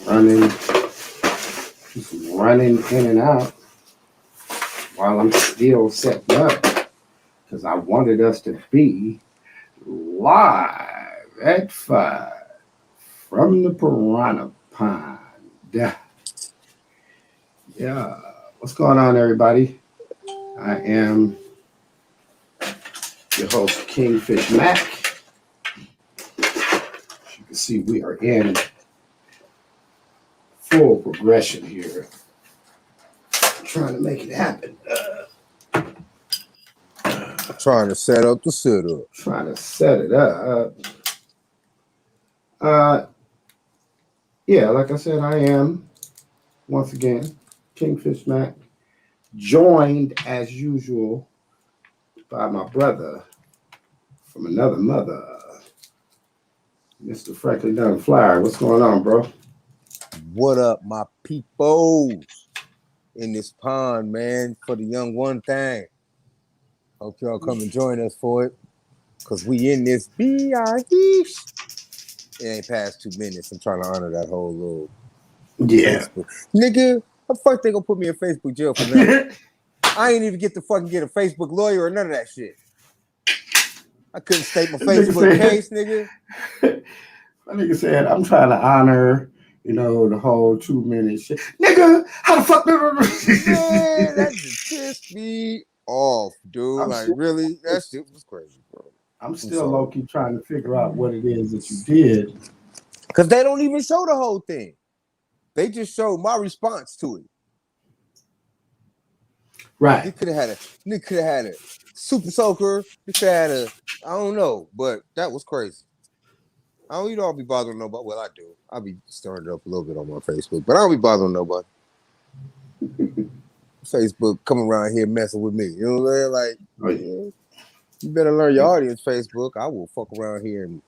running, running in and out while I'm still setting up because I wanted us to be live at 5 from the Piranha Pond. Yeah. What's going on, everybody? I am your host, Kingfish Mac. As you can see, we are in full progression here. Trying to make it happen. Trying to set up the setup. Trying to set it up. Yeah, like I said, I am once again Kingfish Mac, joined as usual by my brother from another mother, Mr. Franklin Dunn Flyer. What's going on, bro? What up, my peoples in this pond, man, for the young one thing. Hope y'all come and join us for it, because we in this B.I.H. It ain't past 2 minutes. I'm trying to honor that whole little Facebook. Nigga, how the fuck they gonna put me in Facebook jail for that? I ain't even get to fucking get a Facebook lawyer or none of that shit. I couldn't state my Facebook case, nigga. That nigga said, I'm trying to honor, the whole 2 minute shit. Nigga, how the fuck? Man, that just pissed me off, dude. Really? That shit was crazy, bro. I'm still low-key trying to figure out what it is that you did. Because they don't even show the whole thing. They just show my response to it. Right. They could have had a super soaker. They could have had I don't know, but that was crazy. I don't be bothering nobody. Well, I do. I'll be stirring it up a little bit on my Facebook, but I don't be bothering nobody. Facebook coming around here messing with me. You know what I'm saying? Like, you better learn your audience, Facebook. I will fuck around here and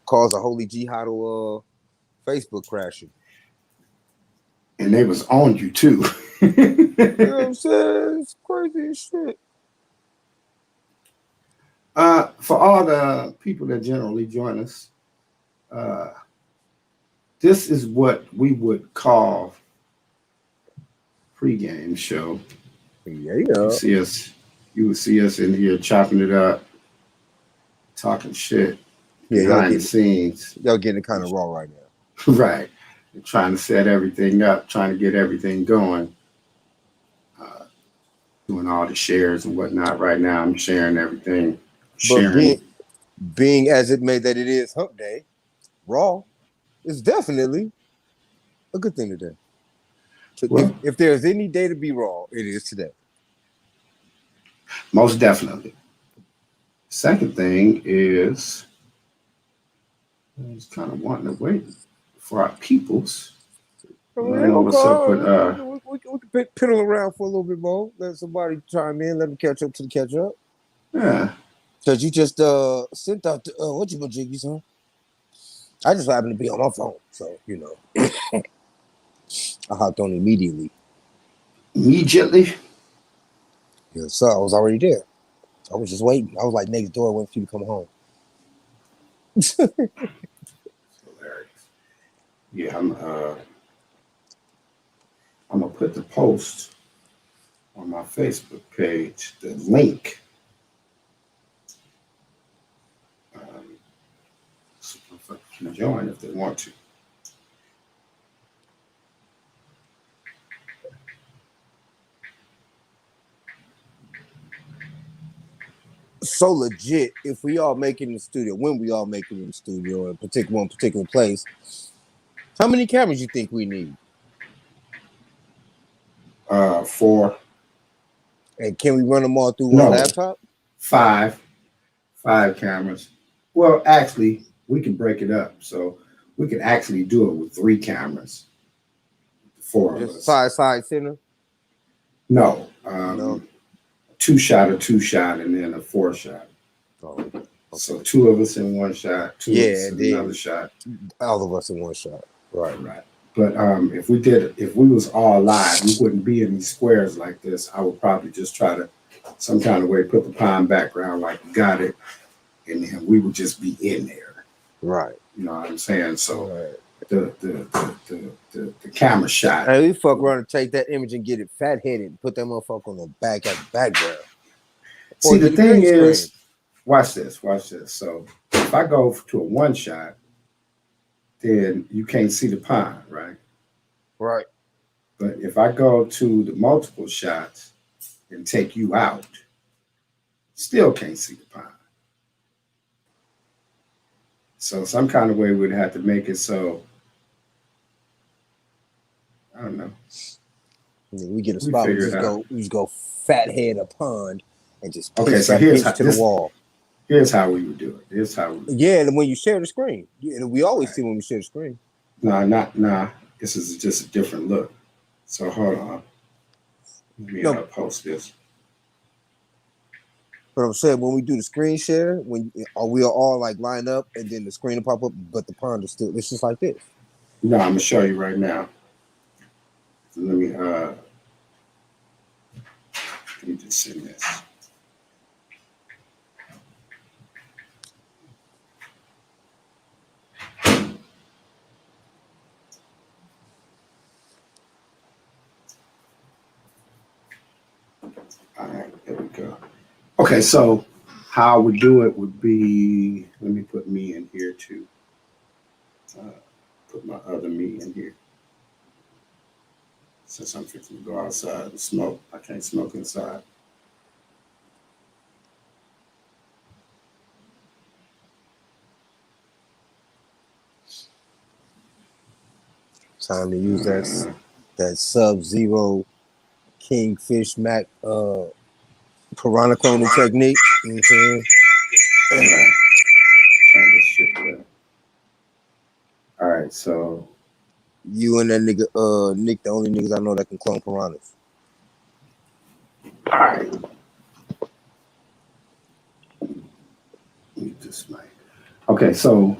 cause a holy jihad of Facebook crashing. And they was on you too. You know what I'm saying? It's crazy as shit. For all the people that generally join us, this is what we would call pregame show. Yeah. You would see us in here chopping it up, talking shit behind the scenes. Y'all getting kind of raw right now. Right. We're trying to set everything up, trying to get everything going. Doing all the shares and whatnot right now. I'm sharing everything. But being as it may that it is hump day, raw is definitely a good thing today. Well, if there's any day to be raw, it is today. Most definitely. Second thing is, I was kind of wanting to wait for our peoples. I don't know what's up with we can piddle around for a little bit more. Let somebody chime in. Let them catch up to the catch up. Yeah. Because you just sent out what you gonna jiggy, son? I just happened to be on my phone, so I hopped on immediately. Immediately? Yeah, so I was already there. I was just waiting. I was like next door waiting for you to come home. Hilarious. Yeah, I'm gonna put the post on my Facebook page, the link. So people can join if they want to. So legit, if we all make it in the studio, when we all make it in the studio in one particular place, how many cameras you think we need? 4. And can we run them all through one laptop? 5 cameras. Well, actually, we can break it up. So we can actually do it with 3 cameras. 4 of us. 5 side center? No. 2-shot, and then a 4-shot. Oh, okay. So 2 of us in 1 shot, 2 of us in another shot. All of us in 1 shot. Right. But if we was all live, we wouldn't be in these squares like this. I would probably just try to some kind of way put the pond background like you got it, and then we would just be in there. Right. You know what I'm saying? So the camera shot. Hey, we fuck around and take that image and get it fat headed and put that motherfucker on the back as a background. See, Or the get a thing green screen. is, watch this. So if I go to a one shot, then you can't see the pond, right? Right. But if I go to the multiple shots and take you out, still can't see the pond. So some kind of way we'd have to make it so I don't know. We get a We spot. figure it out. We just go fat head a pond and just Okay, paste so that here's bitch how to the wall. Here's how we would do it. Here's how we. Yeah, and when you share the screen, we always Right. see when we share the screen. Nah. This is just a different look. So hold on. Let me post this. But I'm saying when we do the screen share, when we are all like lined up and then the screen will pop up, but the pond is still. It's just like this. No, I'm gonna show you right now. So let me just send this. All right, there we go. Okay, so how I would do it would be, let me put me in here too. Put my other me in here. Since I'm fixing to go outside and smoke, I can't smoke inside. Time to use that Sub-Zero Kingfish Mac Piranha cloning technique. You know what I'm saying? Right. Turn this shit down. All right, so You and that nigga Nick, the only niggas I know that can clone piranhas. all right. Mute this mic. Okay, so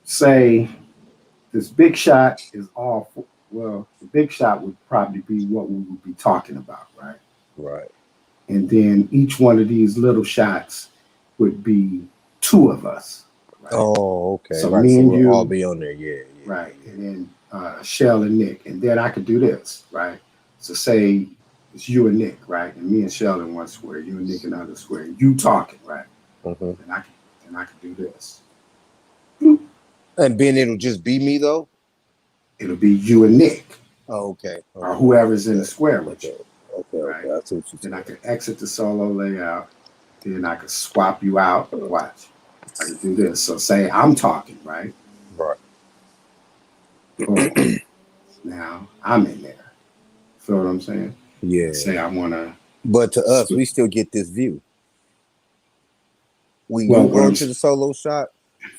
say this big shot is all well, the big shot would probably be what we would be talking about, right? Right. And then each one of these little shots would be two of us. Right? Oh, okay. So right. me So and we'll you all be on there, yeah. Right. And then Shell and Nick. And then I could do this, right? So say it's you and Nick, right? And me and Shell in one square, you and Nick in another square. You talking, right? Mm-hmm. And I could do this. And then it'll just be me though? It'll be you and Nick. Oh, okay. Or whoever's in the square with you. Okay. Right? I see what you're Then I could exit the solo layout. Then I could swap you out. Watch. I could do this. So say I'm talking, right? Right. Boom. Now I'm in there. Feel what I'm saying? Yeah. Say I want to. But to us, we still get this view. When Well, you go to the solo shot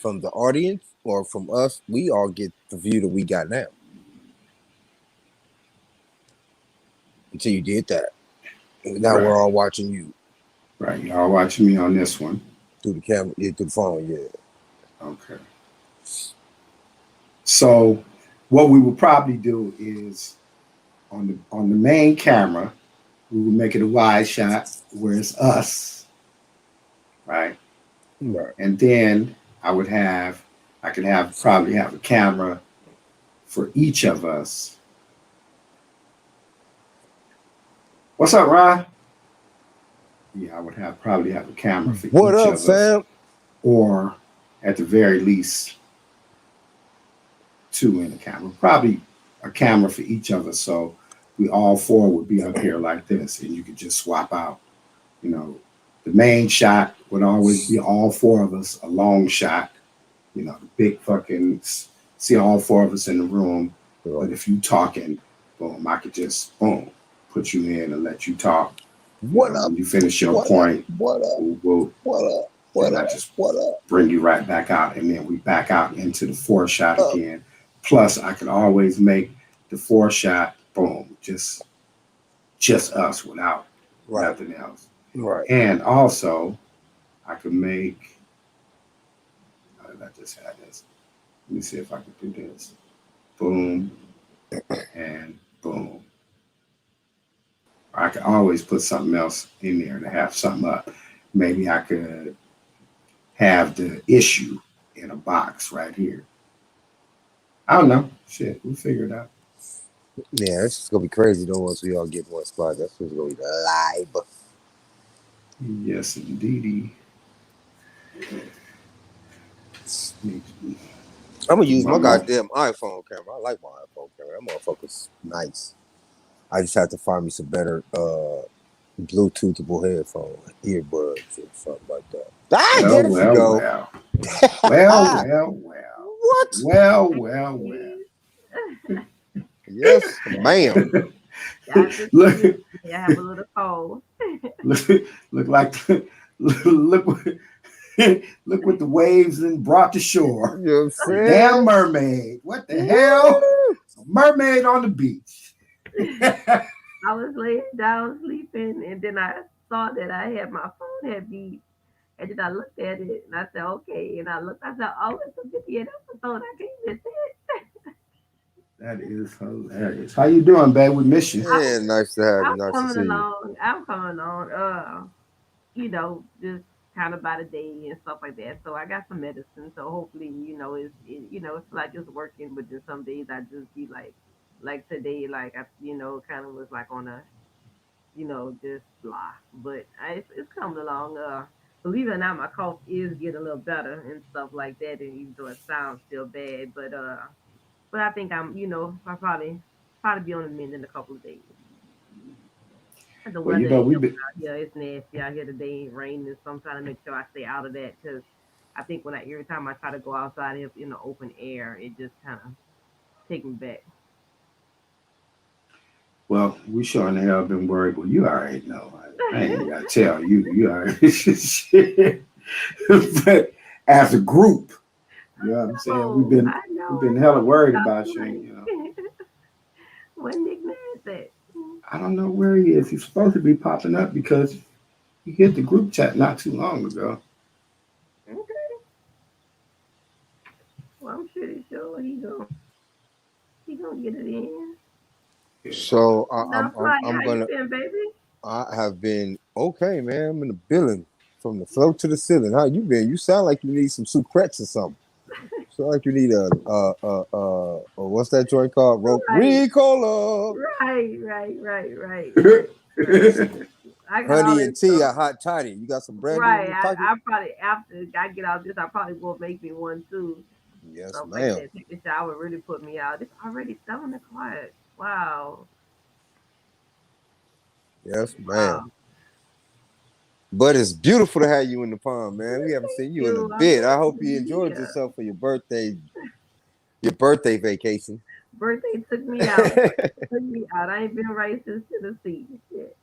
from the audience or from us, we all get the view that we got now. Until you did that. Now we're all watching you. Right. Y'all watching me on this one. Through the camera, through the phone, yeah. Okay. So what we would probably do is on the main camera, we would make it a wide shot where it's us. Right. Right. And then I could probably have a camera for each of us. What's up, Ryan? Yeah, I would probably have a camera for each of us. What up, fam? Or at the very least, two in a camera. Probably a camera for each of us. So we all four would be up here like this, and you could just swap out. You know, the main shot would always be all four of us, a long shot. You know, the big fucking see all four of us in the room. Right. But if you talking, boom, I could just put you in and let you talk. What up? When you finish your point, what up? What up? What up? Bring you right back out, and then we back out into the four shot again. Plus, I could always make the four shot, boom, just us without nothing else. Right. And also, I could make. I just had this. Let me see if I can do this. Boom and boom. I could always put something else in there to have something up. Maybe I could have the issue in a box right here. I don't know. Shit, we'll figure it out. Yeah, it's just gonna be crazy though once we all get in one spot. That's what's gonna be live. Yes, indeedy. I'm gonna use My my mom. goddamn iPhone camera. I like my iPhone camera. That motherfucker's nice. I just have to find me some better Bluetoothable headphone earbuds or something like that. Ah, Well, there she well, go. well. Well, well, well. What? Well, well, well. Yes, ma'am. I just look, see I have a little cold. look, look like look, look what the waves then brought to shore. You know what I'm A damn saying? mermaid. What the hell? Woo! A mermaid on the beach. I was laying down sleeping, and then I saw that I had my phone had beat, and then I looked at it, and I said, "Okay." And I looked, I said, "Oh, it's a 50th episode. I can't miss it." That is hilarious. How you doing, babe? We miss you. I'm, Yeah, nice to have you. I'm Nice to coming see you. along. I'm coming along. Just kind of by the day and stuff like that. So I got some medicine. So hopefully, it's like it's working. But then some days I just be like today, like I, kind of was like on a, just blah. But it's coming along. Believe it or not, my cough is getting a little better and stuff like that. And even though it sounds still bad, but I think I probably be on the mend in a couple of days. And the Well, you weather know, ain't we've helping been out here. It's nasty out here today. It's raining, so I'm trying to make sure I stay out of that because I think every time I try to go outside in the open air, it just kind of take me back. well, we sure in the hell been worried. Well, you already know. I ain't gotta tell you. You already shit. But as a group, you know what I'm saying? Oh, I We've know. been I know. hella worried Stop about you. funny. You know, What Nick is that? I don't know where he is. He's supposed to be popping up because he hit the group chat not too long ago. Okay. Well, I'm pretty sure he gonna get it in. So Now, Fly, I'm how you gonna. been, baby? I have been okay, man. I'm in the building from the floor to the ceiling. How you been? You sound like you need some Sucrets or something. Sound like you need what's that joint called? Right, Ricola. right. I got all Honey that and tea, stuff. a hot toddy. You got some brandy in Right. your pocket? I probably after I get out this, I probably will make me one too. Yes, Stuff like ma'am. that. Take a shower really put me out. It's already 7 o'clock. Wow. Yes, ma'am. Wow. But it's beautiful to have you in the pond, man. We haven't Thank seen you in a you. I'm bit. I happy hope to you be enjoyed here. yourself for your birthday vacation. Birthday took me out. Took me out. I ain't been right since Tennessee. Shit.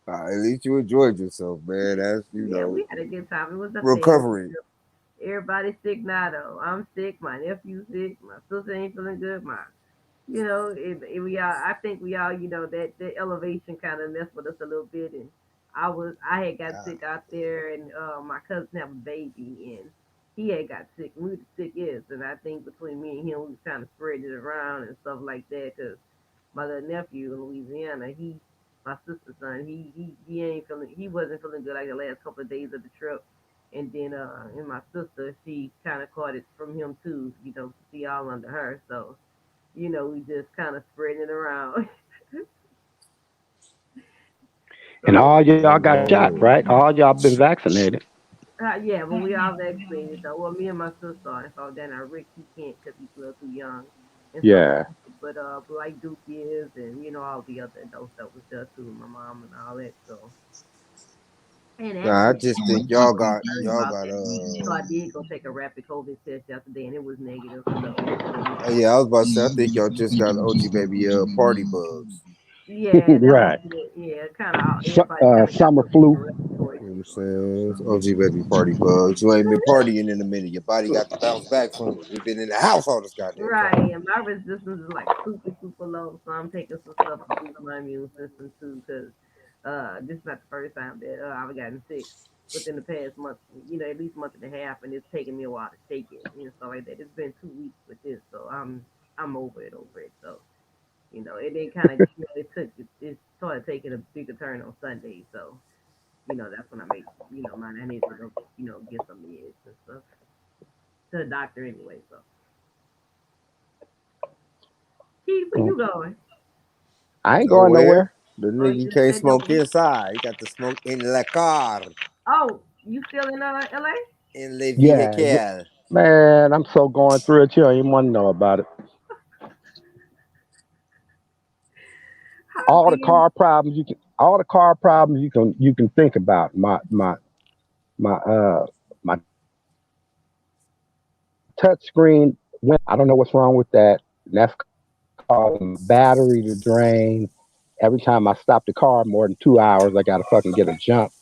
At least you enjoyed yourself, man. That's Yeah, we had a good time. It was a family recovery. trip. Everybody's sick now though. I'm sick. My nephew's sick. My sister ain't feeling good. We all. I think we all. That elevation kind of messed with us a little bit, and I had got Ah, sick out there, and my cousin have a baby, and he had got sick. And we were the sickest, and I think between me and him, we was kind of spreading it around and stuff like that. Cause my little nephew in Louisiana, my sister's son, he ain't feeling. He wasn't feeling good like the last couple of days of the trip. And then, and my sister, she kind of caught it from him too, see all under her. So, we just kind of spreading it around. And So, all y'all got shot, oh, right? All y'all been vaccinated. yeah, but we all vaccinated though. Well, me and my sister are. And so then Rick, he can't because he's a little too young and stuff like Yeah. that. But like Duke is, and all the other adults that was there too, my mom and all that. So, and nah, I actually, just I was think just concerned y'all about got that. So I did go take a rapid COVID test yesterday, and it was negative. So, yeah, I was about to say I think y'all just got OG baby party bugs. yeah, that was Right. it. Yeah, kind of. Everybody kind of got a Summer little flu. different respiratory You know what I'm situation. saying? It's So. OG baby party bugs. You ain't been partying in a minute. Your body got to bounce back from it. We've been in the house all this goddamn Right, time. and my resistance is like super, super low, so I'm taking some stuff to boost my immune system too, because this is not the first time that I've gotten sick within the past month, at least month and a half, and it's taken me a while to shake it and stuff like that. It's been 2 weeks with this, so I'm over it. So it then kind of it started taking a bigger turn on Sunday, so that's when I made mine. I need to go get some meds and stuff to the doctor anyway. So. Keith, where you going? I ain't going Nowhere. nowhere. The Oh, nigga you can't said your smoke inside. You got to smoke in la car, Oh, you still in LA? in le Yeah, vehicle. man, I'm so going through it. You don't even want to know about it. How All the did car problems you can think about. My my touch screen went. I don't know what's wrong with that. And that's causing my battery to drain. Every time I stop the car more than 2 hours, I gotta fucking get a jump.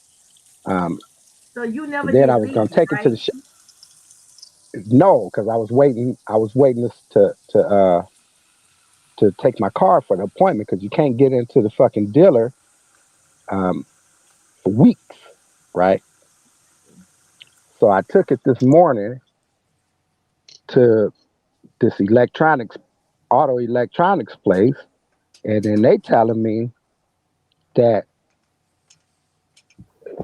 Um, so you never then I did was gonna leave, take it to right? the no, because I was waiting. I was waiting to take my car for the appointment because you can't get into the fucking dealer um, for weeks, right? So I took it this morning to this auto electronics place, and then they telling me that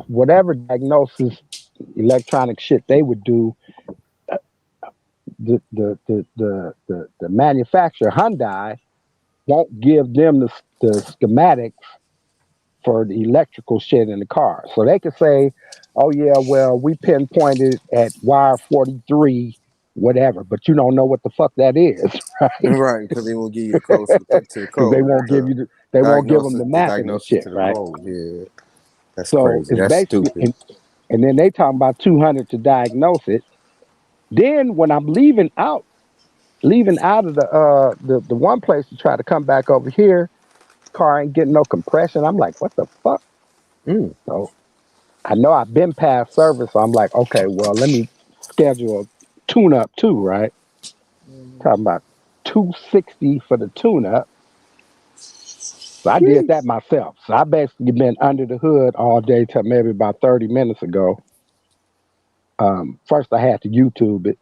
whatever diagnosis electronic shit they would do, the manufacturer Hyundai won't give them the schematics for the electrical shit in the car. So they could say, oh yeah, well, we pinpointed at wire 43, whatever, but you don't know what the fuck that is, right? Right, because they won't give you the code to the Because they code. won't give they won't give them the The mapping and diagnosis shit, to the right? code. Yeah, that's So crazy. it's That's basically, stupid. and then they talking about 200 to diagnose it. Then when I'm leaving out of the one place to try to come back over here, car ain't getting no compression. I'm like, what the fuck? Mm. So I know I've been past service, so I'm like, okay, well, let me schedule a tune up too, right? Mhm. Talking about 260 for the tune up. So I did that Sheesh. myself. So I basically been under the hood all day till maybe about 30 minutes ago. First I had to YouTube it,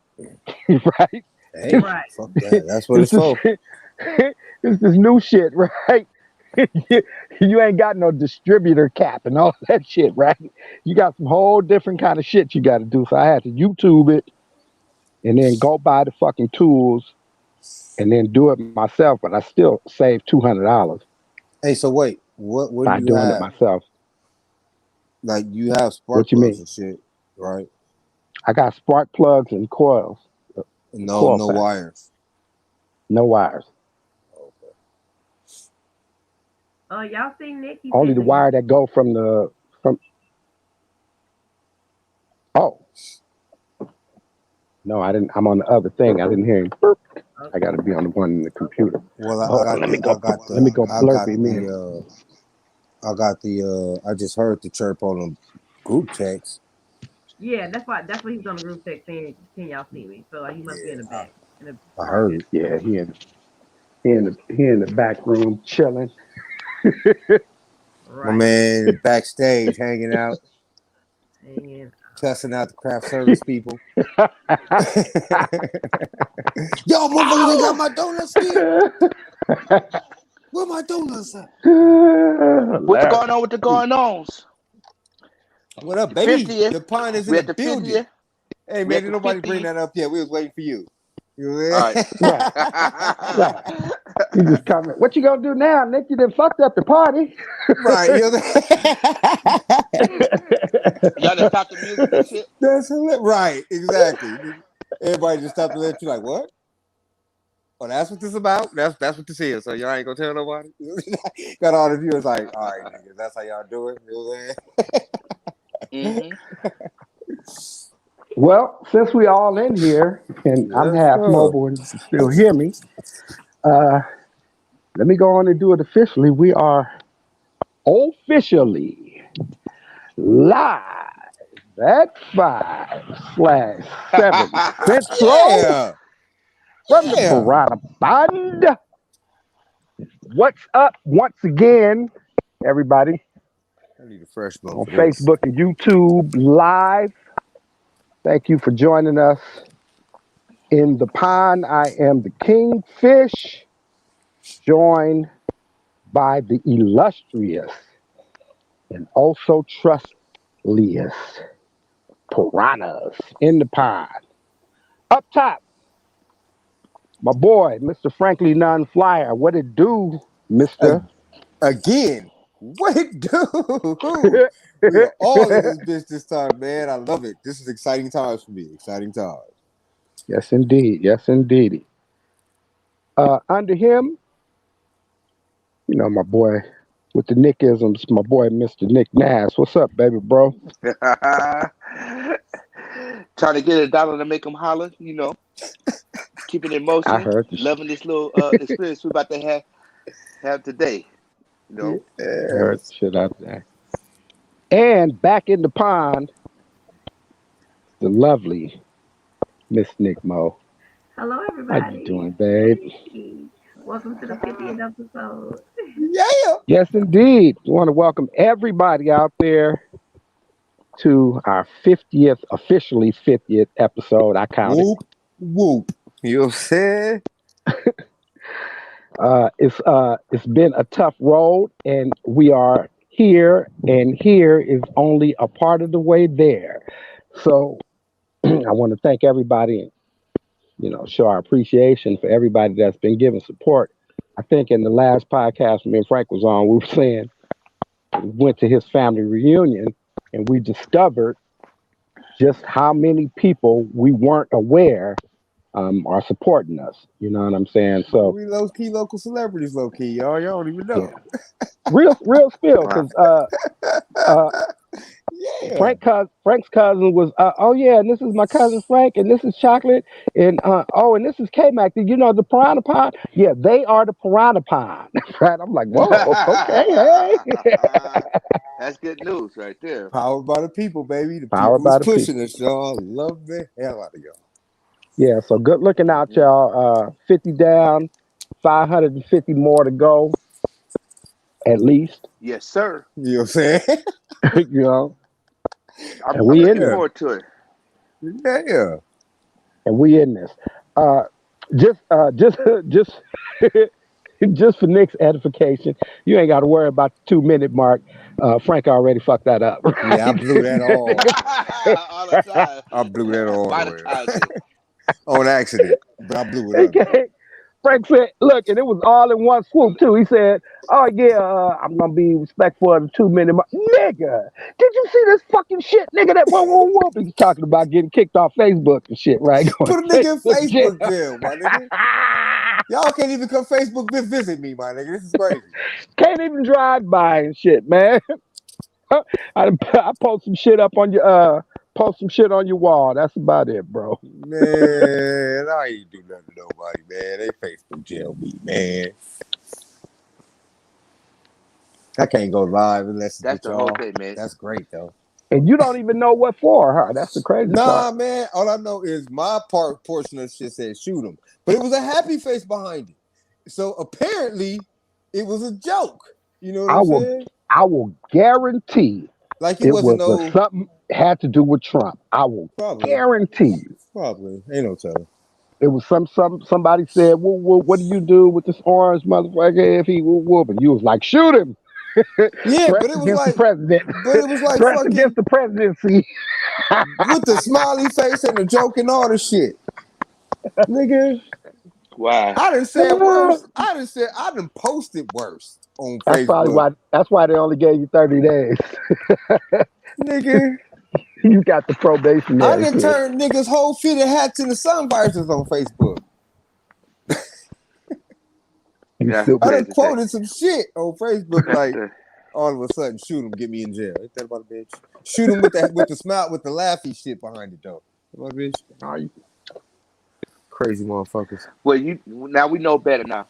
right? Hey, Right. fuck that. That's what It's it's this for. it's this new shit, right? You ain't got no distributor cap and all that shit, right? You got some whole different kind of shit you got to do. So I had to YouTube it and then go buy the fucking tools and then do it myself. But I still saved $200 Hey, so wait, what do by you doing it have? myself. Like you have spark What you plugs mean? and shit, right? I got spark plugs and coils, No, coil no packs, wires. no wires. Okay. Y'all seen Nick? He Only said the that you. wire that go from. Oh no, I didn't. I'm on the other thing. I didn't hear him. Burp. I got Okay. to be on the one in the computer. Well, Hold on, let me go blurpy me. I just heard the chirp on the group text. Yeah, that's why he's on the group text saying, "Can y'all see me?" So he must be in the Yeah, back. In the I heard it. Yeah, he in the back room chilling. My right. man backstage hanging out, Hanging out. cussing out the craft service people. Yo, motherfuckers ain't got my donuts still. Where my donuts at? What's Hilarious. going on with the going ons? What up, The baby? 50th. The pun is in We the at the building. 50th. Hey We man, at did the nobody bring 50th. that up yet? We was waiting for you. You know All what right. Right, right. You just comment. What you gonna do now, Nick? You done fucked up the party. right, you know Y'all just stop the music and shit. right, exactly. Everybody just stopped to let you like, what? Oh, that's what this about? That's what this is. So y'all ain't gonna tell nobody? Got all the viewers like, all right, niggas, that's how y'all do it. You know what I'm saying? Mm-hmm. Well, since we all in here and I'm Yes, half sir. mobile and you can still hear me, uh, let me go on and do it officially. We are officially live at 5/7 Central Yeah. from the Yeah. Piranha Band. What's up once again, everybody, I need a fresh one on for this. Facebook and YouTube live. Thank you for joining us in the pond. I am the Kingfish, joined by the illustrious and also trustliest Piranhas in the pond. Up top, My boy, Mr. Frankly Non-Flyer. What it do, Mister? Again, what it do? We are all in this bitch this time, man. I love it. This is exciting times for me. Exciting times. Yes, indeed. Yes, indeed. Under him, my boy with the Nickisms, my boy, Mr. Nick Nass. What's up, baby, bro? Trying to get $1 to make them holler, keeping it I motion, heard the loving this little experience we're about to have today. heard the shit out there. And back in the pond, the lovely Miss Nick Mo. Hello, How you everybody. doing, babe? Hey, welcome to the 50th episode. Yeah. Yes, indeed. We want to welcome everybody out there to our 50th, officially 50th episode. I counted. Whoop, whoop. You know what I'm saying? It's been a tough road, and we are here, and here is only a part of the way there. So I want to thank everybody, show our appreciation for everybody that's been giving support. I think in the last podcast me and Frank was on, we were saying we went to his family reunion and we discovered just how many people we weren't aware are supporting us. You know what I'm saying? So We low key local celebrities, low key, y'all. Y'all don't even know. yeah, real spill, Wow. because uh, Yeah. Frank's cousin was, oh yeah, and this is my cousin Frank, and this is Chocolate, and and this is K Mac. You know the Piranha Pond? Yeah, they are the Piranha Pond, right? I'm like, whoa, okay, hey, That's good news right there. Powered by the people, baby. The powered people is by the pushing people. us, y'all. Love the hell out of y'all. Yeah, so good looking out, y'all. 50 down, 550 more to go, at least. Yes, sir. You know what I'm saying? you know, and I'm we in looking this, Yeah. forward to it. Yeah. and we in this. Uh, just, just. Just for Nick's edification, you ain't got to worry about the 2 minute mark. Frank already fucked that up. Yeah, I blew that all. All the time. I blew that all the Monetize way. it. On accident. But I blew it up. Okay. Frank said, "Look," and it was all in one swoop too. He said, "Oh yeah, I'm gonna be respectful of the 2 minute mark." Nigga, did you see this fucking shit, nigga? That whoa whoa whoa. He's talking about getting kicked off Facebook and shit, right? Going Put a to nigga in Facebook jail. Facebook jail, my nigga. Y'all can't even come Facebook visit me, my nigga. This is crazy. Can't even drive by and shit, man. I post some shit up on your post some shit on your wall. That's about it, bro. Man, I ain't do nothing to nobody, man. They Facebook jail me, man. I can't go live unless it's That's with the whole y'all. thing, man. That's great, though. And you don't even know what for, huh? That's the crazy part. Nah, man. All I know is my portion of shit said shoot him. But it was a happy face behind it. So apparently it was a joke. You know what I I'm will saying? I will guarantee Like it it wasn't was no something had to do with Trump. I will probably. guarantee you. Probably. Ain't no telling. It was somebody said, well, what do you do with this orange motherfucker if he whoop? And you was like, shoot him. Yeah, but Threats it was against the like president. Threats fucking against the presidency. with the smiley face and the joke and all the shit. Nigga, Wow. I done said worse. I done posted worse on That's probably Facebook. why they only gave you 30 days. Nigga, You got the I probationary done period. turned niggas' whole fitted hats into sun visors on Facebook. You That's stupid. I done crazy thing. quoted some shit on Facebook That's like the all of a sudden shoot him, get me in jail. Ain't that about a bitch? Shoot him with the smile with the laughy shit behind it though. What bitch? Oh, you crazy motherfuckers. well, now we know better now.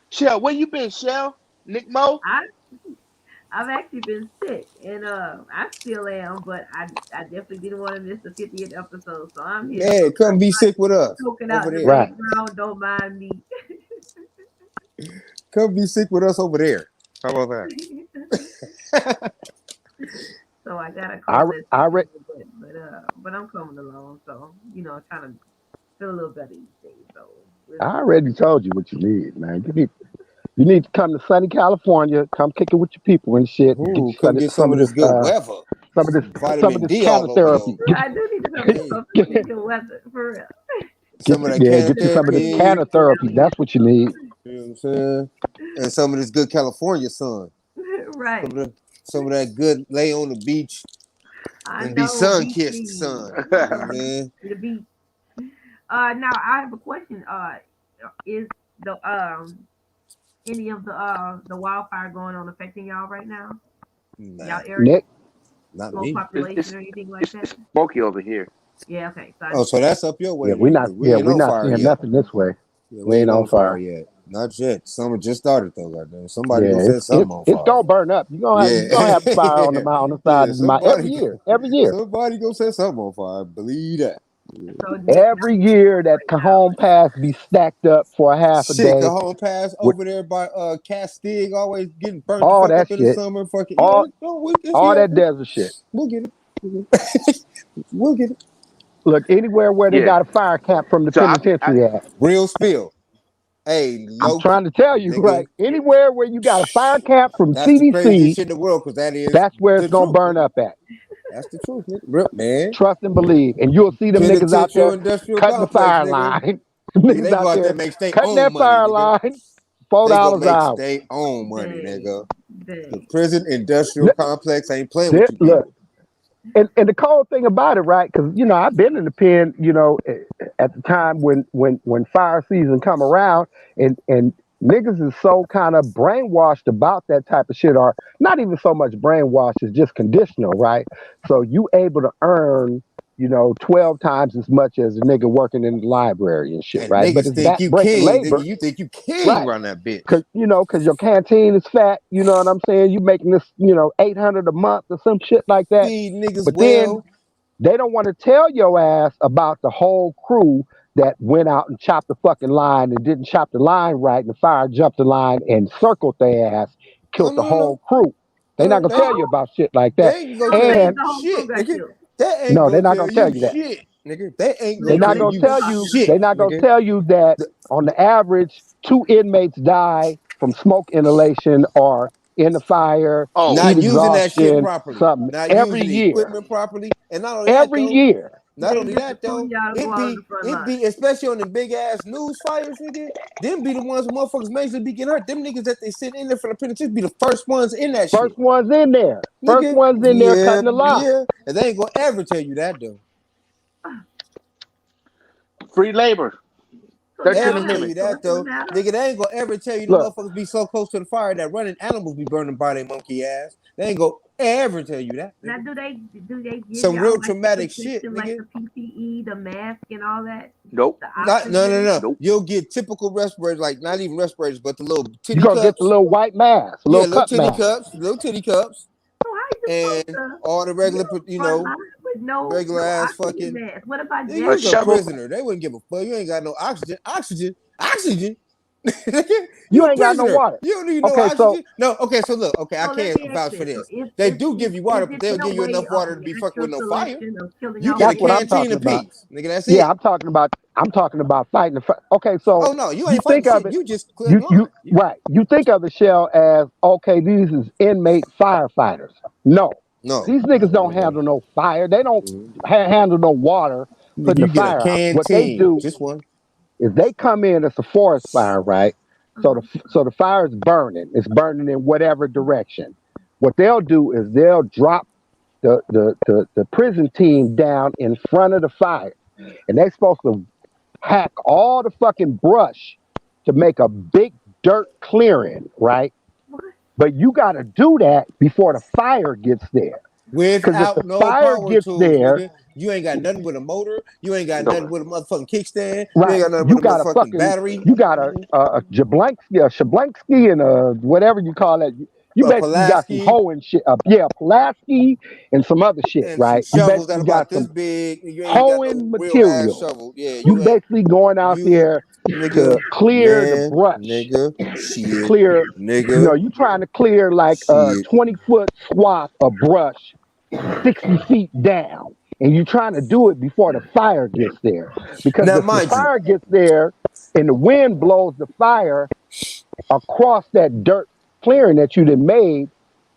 Shell, where you been, Shell? Nick Mo? I I've actually been sick, and I still am, but I definitely didn't want to miss the 50th episode, so I'm here. Yeah, So come be sick with us choking out over in the there. Right. background. Don't mind me. Come be sick with us over there. How about that? So I got a I cold, that's I re- but I'm coming along. So trying to feel a little better each day. So we'll I see. already told you what you need, man. You need to come to sunny California, come kick it with your people and shit, and get Ooh, you come get some of this good weather. some of this Vitamin D all cancer over therapy. your I do need to come get face. some good weather for real. some of that Get you some of this therapy. cancer therapy. That's what you need. You know what I'm saying? And some of this good California sun. Right. Some of that good lay on the beach I and be know. sun Beach kissed leaves. sun. You know what I'm saying? The beach. Now I have a question. Is the any of the wildfire going on affecting y'all right now? Nah, Y'all area, Nick, not low me. population or anything like it's that? smoky over here. Yeah. Okay. So Oh, so that's up your way yeah, then, because we ain't we're on not fire seeing yet. nothing this way. Yeah, We we ain't ain't on on fire fire. yet. Not yet. Summer just started though, goddamn. Somebody Yeah, gonna set something on it's fire. gonna burn up. You Yeah. gonna have fire on the side Yeah, of the mountain every year. somebody gonna set something on fire. Believe that. so Nick, y'all Every in year that right now. Cajon Pass be stacked up for a half a Shit, day Cajon Pass with over there by Castig always getting burnt the all fuck that up in the shit, summer. Fucking yeah, all no, all that desert shit. we'll get it. We'll get it. Look, anywhere where they Yeah. got a fire camp from the So penitentiary at. Real spill. Hey, I'm low trying to tell you, nigga. right? Anywhere where you got a fire camp from That's the craziest CDC, shit in the world because that is that's where the it's gonna truth, burn nigga. up at. That's the truth, nigga. Real, man. Trust and believe. And you'll see them niggas out Penitential there industrial cutting the complex, fire nigga. line. Nigga, Niggas they go out out there there and make their cutting own that money, fire nigga. line, $4 They gonna an make hour. their own money, Dang, nigga. The dang. prison industrial complex ain't playing with you Look, people. and the cold thing about it, right? Because I've been in the pen, at the time when fire season come around, and niggas is so kind of brainwashed about that type of shit, or not even so much brainwashed, it's just conditional, right? So you able to earn 12 times as much as a nigga working in the library and shit, And right? But niggas it's think back you breaking king, nigga. labor, You think you king right? around that bitch. Cause your canteen is fat, you know what I'm saying? You making this, 800 a month or some shit like that. Feed niggas But then well. they don't want to tell your ass about the whole crew that went out and chopped the fucking line and didn't chop the line right, and the fire jumped the line and circled their ass, Oh killed the no, no, whole no. crew. They not No, gonna tell you about shit like they that. ain't gonna Don't tell say you And the whole crew shit, got nigga. killed. They ain't no, they're gonna not tell gonna tell you you that. shit, nigga. They ain't They're gonna Please not tell let gonna me you know tell about you. this. shit, They're not gonna nigga. tell you that The- on the average, 2 inmates die from smoke inhalation or in the fire, Oh, heat Not using that shit exhaustion, properly. something Not every using the year. equipment properly. And not only that Every though, year. not They only just that recruiting though, y'all to go out on the front it line. be especially on the big ass news fires, nigga. Them be the ones who motherfuckers majorly be getting hurt. Them niggas that they sit in there for the penitentiary be the first ones in that shit, First ones in there. First nigga. ones in there Yeah, cutting the line. yeah. And they ain't gonna ever tell you that though. free labor, So now 13 Ever I a tell have a you minute. that question though, about nigga. They ain't gonna ever tell you the Look, motherfuckers be so close to the fire that running animals be burning by their monkey ass. They ain't gonna ever tell you that, now. nigga. Do they give Some y'all real like the traumatic shit, protection, like nigga. the PPE, the mask, and all that, Nope. the Not no no oxygen? no. Nope. You'll get typical respirators, like not even respirators, but the little you're titty gonna get the cups. little white mask, a Yeah, little cup mask. little titty cups, So how you supposed and to all the get regular, on the front line with regular no ass oxygen fucking. mask? What about Nigga, A you's a shovel. jackets? prisoner. They wouldn't give a fuck. You ain't got no oxygen. Oxygen. You You a ain't got no prisoner. water. You don't need no Okay, so oxygen. No. Okay, so look. Okay, I So let can't me ask vouch for this: so this. is They is do is, give you is water, but it they'll their give you way enough of water to be fucking with natural no fire. selection of killing You y'all get a that's what with? I'm canteen talking about. apiece, nigga. That's Yeah, it. I'm talking about fighting the fight. Okay, so Oh no, you you ain't fighting think of shit. it, You just clear the you line. right. You think of it, Shell, as okay, these is inmate firefighters. No. No, These niggas don't handle no fire. They don't handle no water nigga, putting the you get a fire out. What they canteen, do just one. is they come in, it's a forest fire, right? So Uh-huh. the fire is burning. It's burning in whatever direction. What they'll do is they'll drop the prison team down in front of the fire, and they're supposed to hack all the fucking brush to make a big dirt clearing, right? What? But you got to do that before the fire gets there. Because if the Without no fire power gets tools, there, nigga. You ain't got nothing with a motor. You ain't got Nope. nothing with a motherfucking kickstand. You ain't right, got nothing you with a got a motherfucking fucking, battery. you got a Jablansky and a whatever you call that. You A basically got some Pulaski hoe and shit. Yeah, Pulaski and some other shit, and some right? You shovels that basically about got this some big. You ain't got no hoeing real ass material. shovel. Yeah, You you ain't. basically going out You, there nigga, to clear the man, brush, nigga, to shit, clear, nigga, you trying to clear like a shit. 20-foot swath of brush 60 feet down. And you're trying to do it before the fire gets there. Because Now, if the mind you, fire gets there and the wind blows the fire across that dirt clearing that you done made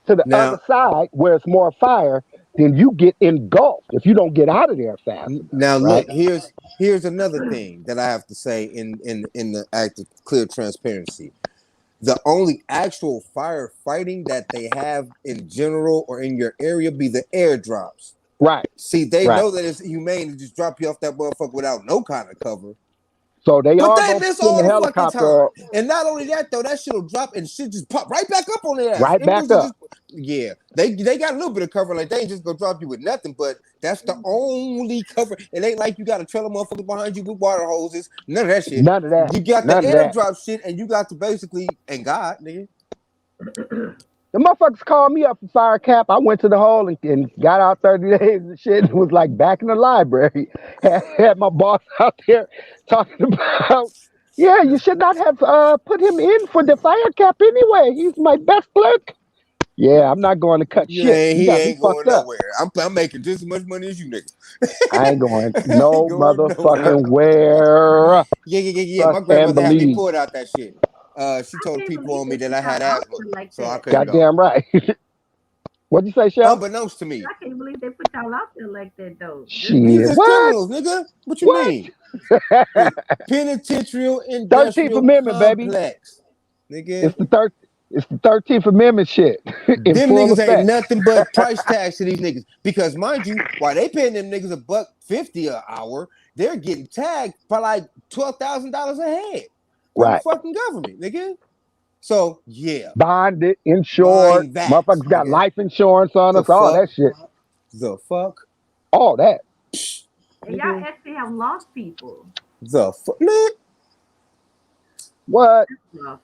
to the other now, side where it's more fire, then you get engulfed if you don't get out of there fast enough. Now right? look, here's another thing that I have to say in the act of clear transparency. The only actual firefighting that they have in general or in your area be the airdrops. Right. See, they Right. know that it's humane to just drop you off that motherfucker without no kind of cover. So they But are they gonna miss send all the the fucking helicopter time. And not only that, though, that shit'll drop and shit just pop right back up on their ass. right It back wasn't up. yeah, they got a little bit of cover. Like, they ain't just gonna drop you with nothing, but that's the only cover. It ain't like you got a trailer motherfucker behind you with water hoses. None of that shit. None of that. You got None the of that. airdrop shit, and you got to basically, and God, nigga. The motherfuckers called me up for fire cap. I went to the hole and got out 30 days and shit. It was like back in the library. Had my boss out there talking about, yeah, you should not have put him in for the fire cap anyway. He's my best clerk. Yeah, I'm not going to cut shit. You He got me ain't going fucked up. nowhere. I'm making just as much money as you, nigga. I ain't going I no ain't going nowhere. motherfucking where. Yeah. Trust My and grandmother had me believe. pulled out that shit. She told can't people believe on me they that I put had y'all out asthma, there like so I that. couldn't go. Goddamn right. What'd you say, Chef? Unbeknownst to me. I can't believe they put y'all out there like that though. These Shit. are What? criminals, nigga. What you What? mean? Penitentiary 13th industrial Amendment, baby. complex. Nigga. It's the 13th Amendment shit in Them full niggas ain't effect. nothing but price tags to these niggas. Because mind you, while they paying them niggas $1.50 an hour, they're getting tagged for like $12,000 a head from the Right. fucking government, nigga. So yeah, Bonded, insured. mind that, Motherfuckers got nigga. life insurance on The us, all fuck? that shit. The fuck? All that. And y'all actually have lost people. The fuck, man. What? Lost.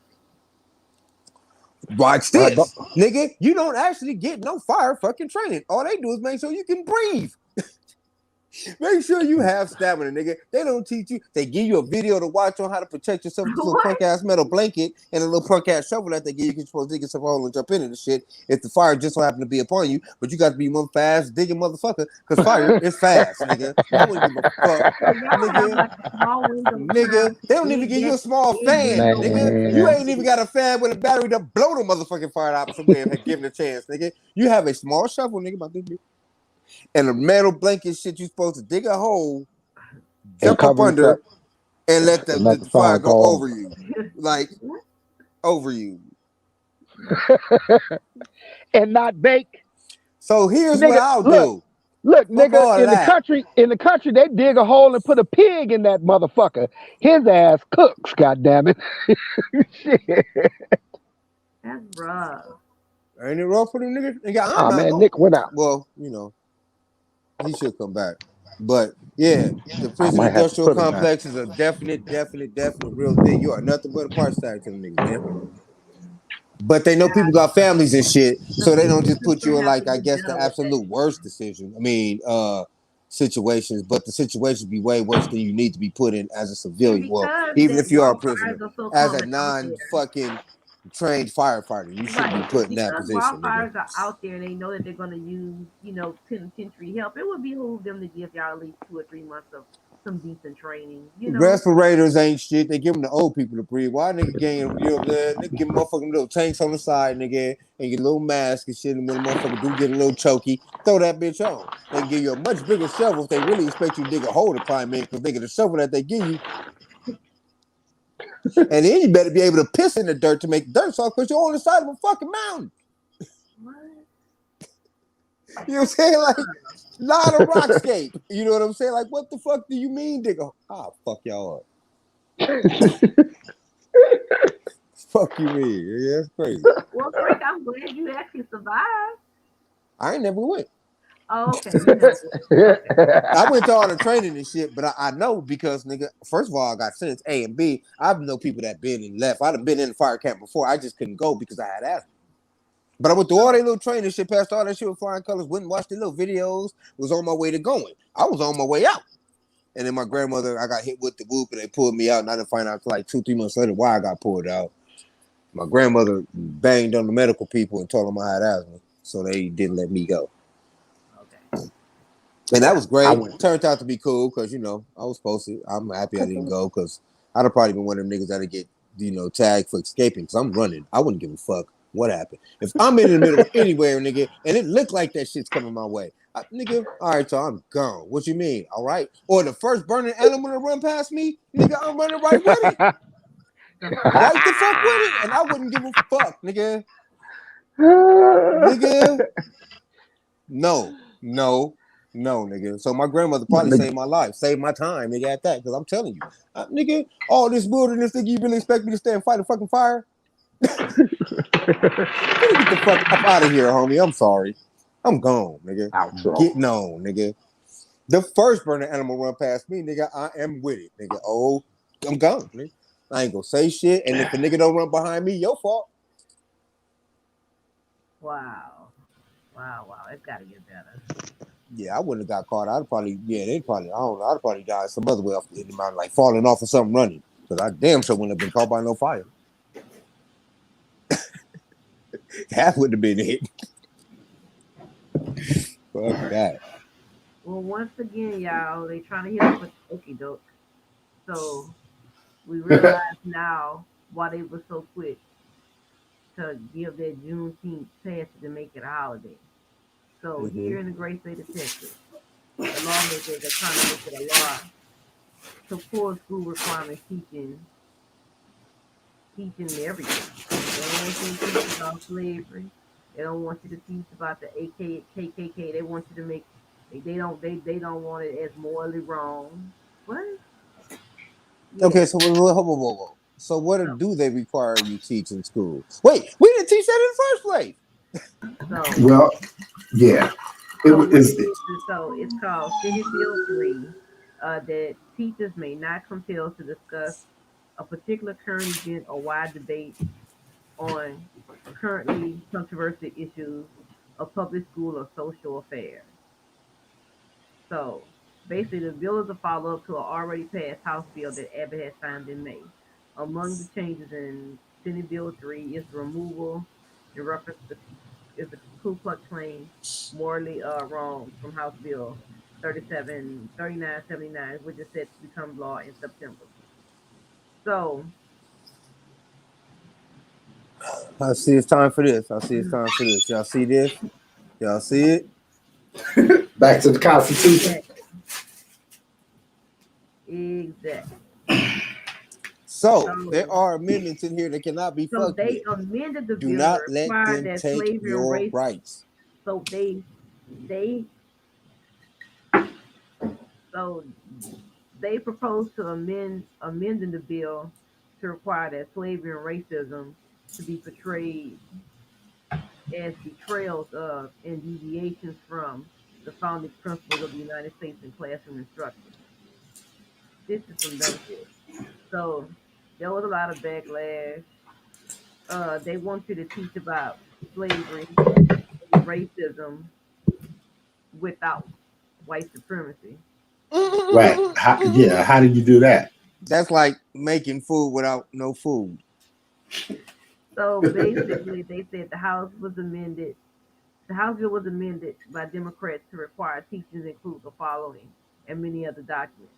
Watch Well, this, nigga. You don't actually get no fire fucking training. All they do is make sure you can breathe. Make sure you have stamina, nigga. They don't teach you. They give you a video to watch on how to protect yourself with this little What? punk ass metal blanket and a little punk ass shovel that they give you. You're supposed to dig yourself a hole and jump into the shit if the fire just so happen to be upon you. But you got to be one fast digging motherfucker because fire is fast, nigga. They don't give a fuck, So y'all have nigga. like a small window. Nigga, they don't even give you a small fan, Man. nigga. You ain't even got a fan with a battery to blow the motherfucking fire the opposite way and have given a chance, nigga. You have a small shovel, nigga, about this big, and a metal blanket shit. You supposed to dig a hole, jump up cover under, yourself and let and let the the fire fire go go over you, like over you. and not bake. So here's what Nigga, I'll look, do. look, Fuck nigga, all in the that. country, they dig a hole and put a pig in that motherfucker. His ass cooks, goddammit. Shit. That's rough. Ain't it rough for them niggas? Nigga, I'm Oh not. man, Nick went out. Well, you know, he should come back. But yeah, the I prison might have to industrial put him back. complex is a definite real thing. You are nothing but a price tag to them niggas, man. But they know people got families and shit, so they don't just put you in like, I guess, the absolute worst decision. I mean, situations, but the situations be way worse than you need to be put in as a civilian. Well, even if you are a prisoner, as a non-fucking trained firefighter, you shouldn't be put in that Because position, nigga. wildfires are out there and they know that they're going to use, penitentiary help. It would behoove them to give y'all at least 2 or 3 months of some decent training. Respirators ain't shit. They give them to old people to breathe. Why nigga getting, you know what I'm saying? They give motherfucking little tanks on the side, nigga, and get a little mask and shit. And when the motherfucker do get a little choky, throw that bitch on. They give you a much bigger shovel if they really expect you to dig a hole to climb in, because nigga, the shovel that they give you. And then you better be able to piss in the dirt to make dirt soft because you're on the side of a fucking mountain. What? You know what I'm saying? Like, not a rockscape. You know what I'm saying? Like, what the fuck do you mean, digga? Ah, fuck y'all up. Fuck you mean? Yeah, that's crazy. Well, Frank, I'm glad you actually survived. I ain't never went. Oh, okay. I went to all the training and shit, but I know because, nigga, first of all, I got sentenced A and B. I know people that been and left. I'd have been in the fire camp before. I just couldn't go because I had asthma. But I went through all their little training shit, passed all that shit with flying colors, went and watched their little videos, was on my way to going. I was on my way out. And then my grandmother, I got hit with the whoop and they pulled me out, and I didn't find out until like 2-3 months later why I got pulled out. My grandmother banged on the medical people and told them I had asthma, so they didn't let me go. Okay. And that was great. Turned out to be cool because, you know, I was supposed to. I'm happy I didn't go because I'd have probably been one of them niggas that'd get, you know, tagged for escaping because I'm running. I wouldn't give a fuck what happened. If I'm in the middle of anywhere, nigga, and it looked like that shit's coming my way, Nigga, all right, so I'm gone. What you mean? All right. Or the first burning animal to run past me, nigga, I'm running right with it. The Right the fuck with it. And I wouldn't give a fuck, nigga. Nigga. No, no, no, nigga. So my grandmother probably saved my life, saved my time, nigga, at that. Because I'm telling you, nigga, all this wilderness, nigga, you really expect me to stay and fight a fucking fire? Get the fuck up out of here, homie. I'm sorry. I'm gone, nigga. Outro. Getting on, nigga. The first burning animal run past me, nigga, I am with it, nigga. Oh, I'm gone, nigga. I ain't gonna say shit. And if a nigga don't run behind me, your fault. wow, wow. It's got to get better. Yeah, I wouldn't have got caught. I'd probably, they'd probably, I don't know, I'd probably die some other way off the mountain, like falling off of something running. Because I damn sure wouldn't have been caught by no fire. That would have been it. Fuck that. Well, once again, y'all, they trying to hit us with okey doke. So we realize now why they were so quick to give their Juneteenth pass to make it a holiday. So Mm-hmm. here in the great state of Texas, the lawmakers are trying to make it a law to pull school requirements teaching everything. They don't want you to teach about slavery. They don't want you to teach about the KKK. They want you to make they don't want it as morally wrong. What? Okay, Yeah. so whoa. So what So do they require you teach in school? Wait, we didn't teach that in the first place. so Well, yeah. so what it Is is so it's called Senate Bill 3, that teachers may not compel to discuss a particular current event or wide debate on currently controversial issues of public school or social affairs. So basically, the bill is a follow up to an already passed House bill that Abbott had signed in May. Among the changes in Senate Bill 3 is the removal in reference to is the Ku Klux Klan morally wrong from House Bill 3979, which is set to become law in September. So, I see it's time for this. I see it's time for this. Y'all see this? Y'all see it? back to the Constitution. exactly, exactly. So there So, are amendments in here that cannot be so fucked they with. amended the Do bill to not let require them that take slavery and your race. rights. So they so they proposed to amending the bill to require that slavery and racism to be portrayed as betrayals of and deviations from the founding principles of the United States in classroom instruction. This is some dumb shit. So there was a lot of backlash. They want you to teach about slavery and racism without white supremacy. Right. Yeah. How did you do that? That's like making food without no food. So basically, they said the House bill was amended by Democrats to require teachers include the following and many other documents.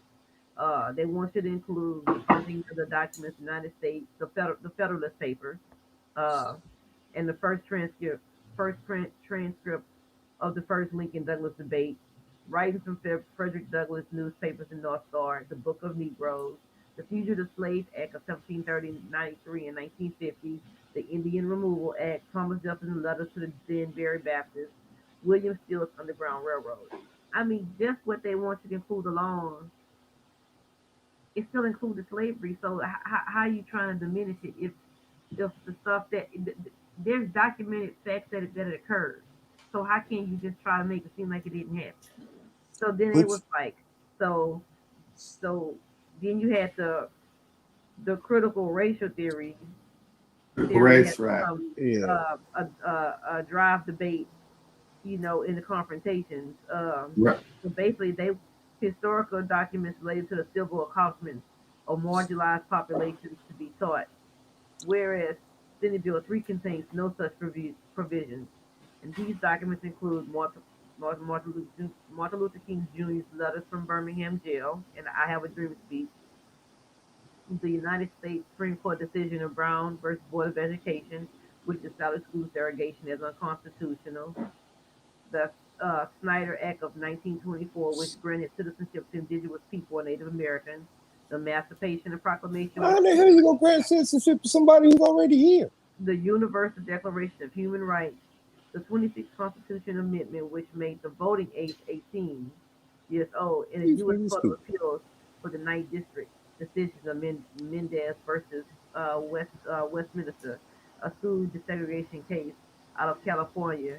They want you to include funding of the documents, United States, the Federalist Papers, uh, and the first print transcript of the first Lincoln Douglas debate, writings from Frederick Douglass newspapers in North Star, the Book of Negroes, the Fugitive Slave Act of 1730, 93, and 1950, the Indian Removal Act, Thomas Jefferson's letters to the Danbury Baptist, William Steele's Underground Railroad. I mean, just what they want you to include along, it still included slavery. So how are you trying to diminish it if the stuff that there's documented facts that it occurred. So how can you just try to make it seem like it didn't happen? So then it Which was like so so then you had the critical racial theory has Race, right. become yeah. a drive debate, in the confrontations. Right. So basically, they historical documents related to the civil accomplishments of marginalized populations to be taught, whereas Senate Bill 3 contains no such provisions. And these documents include Martin Luther King Jr.'s letters from Birmingham jail and I Have a Dream speech, the United States Supreme Court decision of Brown versus Board of Education, which established school segregation as unconstitutional, the Snyder Act of 1924, which granted citizenship to indigenous people and Native Americans. The Emancipation and Proclamation, which How the hell you gonna grant citizenship to somebody who's already here? the Universal Declaration of Human Rights, the 26th Constitution Amendment, which made the voting age 18 years old, and the These U.S. niggas Court of stupid. Appeals for the Ninth District decision of Mendez versus Westminster, a school desegregation case out of California,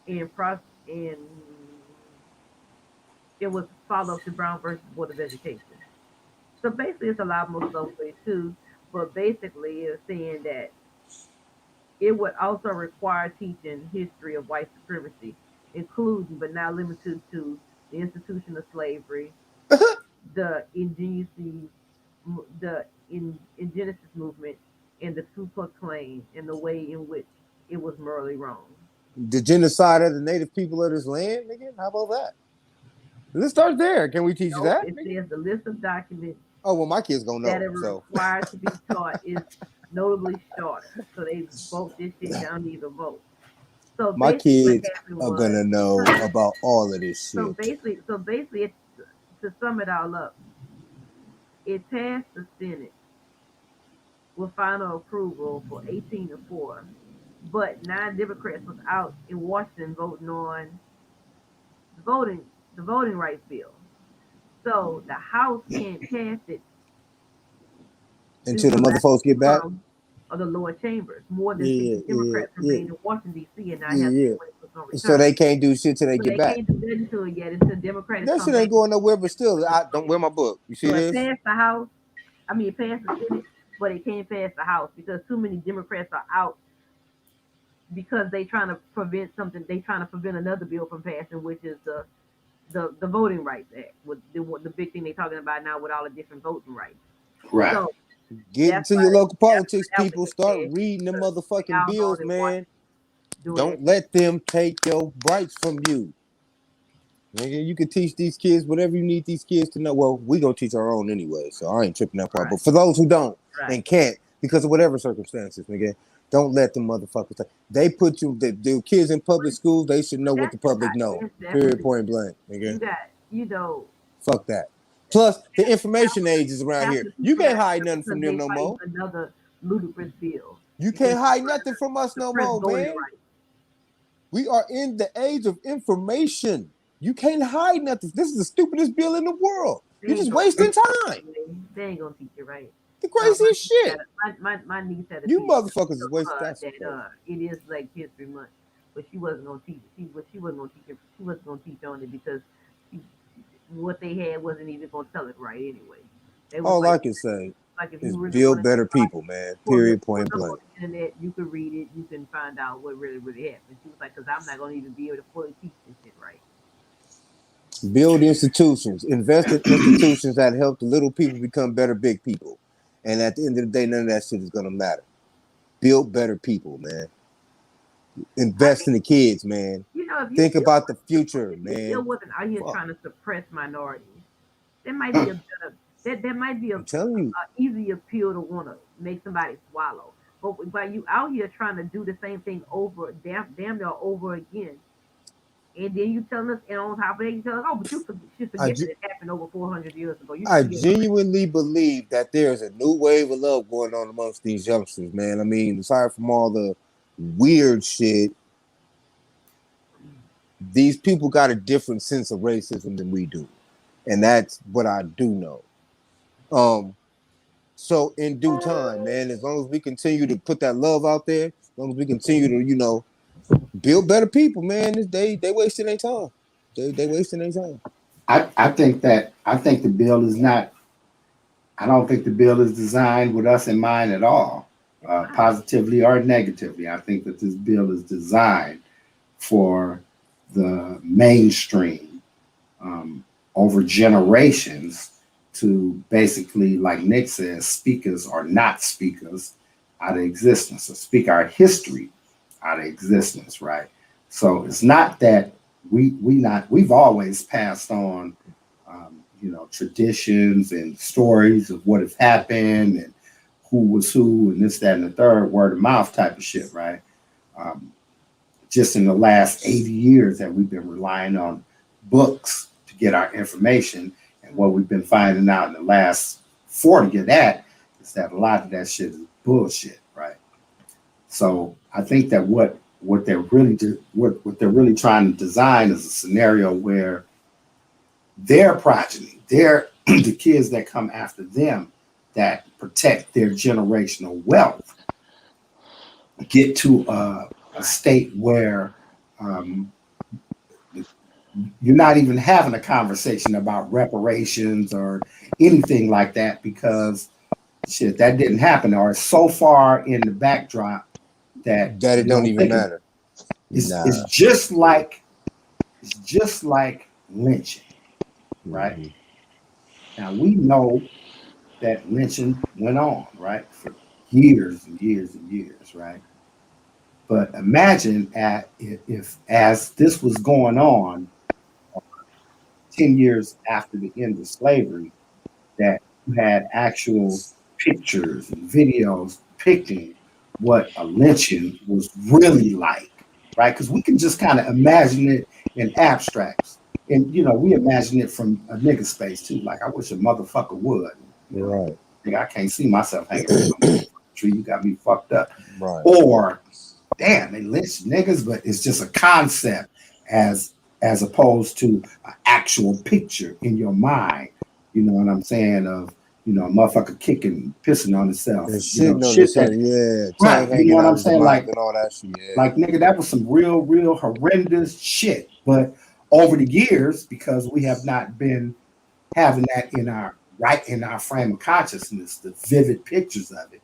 and it was followed to Brown versus Board of Education. So basically, it's a lot more stuff way too, but basically, it's saying that it would also require teaching history of white supremacy, including but not limited to the institution of slavery, the Genesis movement, and the Ku Klux Klan, and the way in which it was morally wrong. The genocide of the native people of this land, nigga. How about that? Let's start there. Can we teach you So that? it Nigga? says the list of documents Oh well, my kids gonna that know. are So required to be taught is notably short. So they vote this shit down to either vote. So my basically, what kids happened are was, gonna know about all of this so shit. basically, so basically, it, to sum it all up, it passed the Senate with final approval for 18-4, but 9 Democrats was out in Washington voting on the voting the voting rights bill. So the House can't pass it due Until to the lack motherfuckers get of back. quorum of the lower chambers. More than 50 Yeah, yeah, Democrats yeah, remain in Washington D.C. and not yeah, have yeah. anyone who's going to So return. they can't do shit till they So get they back. can't do nothing to it yet until Democrats That come shit ain't back. going nowhere. But still, I don't wear my book. You see So it this? passed the House. I mean, it passed the Senate, but it can't pass the House because too many Democrats are out because they trying to prevent something. They trying to prevent another bill from passing, which is the Voting Rights Act. With the big thing they talking about now with all the different voting rights. Right. So Get that's into why your local that's politics, why that people. was Start passed reading the because we motherfucking all know bills, they man. doing Don't that. let them take your rights from you. Nigga, you can teach these kids whatever you need these kids to know. Well, we gonna teach our own anyway, so I ain't tripping that part. Right, But for those who don't right. and can't because of whatever circumstances, nigga, don't let them motherfuckers take. They put you the kids in public schools. They should know what That's the public know. that's Period. definitely Point blank, nigga. you got Fuck that. Plus, the half, information age is around half here. the You people can't out hide here nothing from because them they no fighting more. another ludicrous bill You because can't they hide trying nothing from us to no suppress more, voting man. rights. We are in the age of information. You can't hide nothing. This is the stupidest bill in the world. They You're ain't just gonna wasting time. they ain't gonna teach you right. The My craziest niece had shit. my niece had a You teacher motherfuckers is told wasting. her That's that crazy. it is like History Month, but she wasn't gonna teach it. She wasn't gonna teach it. She wasn't gonna teach on it because she, what they had wasn't even gonna tell it right anyway. They was All I can say like if is you really build want to better people, man. Period. pull Point it up on blank. the internet, you can read it, you can find out what really happened. She was like, because I'm not gonna even be able to fully teach this shit right. Build institutions. Invest in institutions that help the little people become better big people. And at the end of the day, none of that shit is gonna matter. Build better people, man. I Invest mean, in the kids, man. if you Think still about the future, if you still man. wasn't out here Fuck. trying to suppress minorities, that might be a better that might be I'm telling you. a easier pill to want to make somebody swallow. But while you out here trying to do the same thing over damn near over again, and then you telling us, and on top of that, you tell us, oh, but you should I, forget that it happened over 400 years ago. You should I forget. genuinely believe that there's a new wave of love going on amongst these youngsters, man. I mean, aside from all the weird shit, these people got a different sense of racism than we do. And that's what I do know. So in due time, man, as long as we continue to put that love out there, as long as we continue to, build better people, man, they wasting their time. They wasting their time. I think the bill is not. I don't think the bill is designed with us in mind at all, It's not. positively or negatively. I think that this bill is designed for the mainstream over generations to basically, like Nick says, speakers or not speakers out of existence, or speak our history out of existence, right? So it's not that we've always passed on traditions and stories of what has happened and who was who and this, that, and the third, word of mouth type of shit, right? Um, just in the last 80 years that we've been relying on books to get our information. And what we've been finding out in the last 40 of that is that a lot of that shit is bullshit, right? So I think that what they're really what they're really trying to design is a scenario where their progeny, the kids that come after them that protect their generational wealth, get to a state where you're not even having a conversation about reparations or anything like that, because shit, that didn't happen, or it's so far in the backdrop that it don't even matter. It's just like lynching, right? Mm-hmm. Now we know that lynching went on, right, for years and years and years, right? But imagine if as this was going on 10 years after the end of slavery, that you had actual pictures and videos depicting what a lynching was really like, right? Because we can just kind of imagine it in abstracts. And, we imagine it from a nigga space too. Like, I wish a motherfucker would. Right. I can't see myself hanging from a tree. You got me fucked up. Right. Or, damn, they lynch niggas, but it's just a concept as opposed to an actual picture in your mind. You know what I'm saying? Of, a motherfucker kicking, pissing on himself. Shit That, yeah. Right. You know what I'm saying? Like, and all that shit. Yeah. Like, nigga, that was some real horrendous shit. But over the years, because we have not been having that in our frame of consciousness, the vivid pictures of it,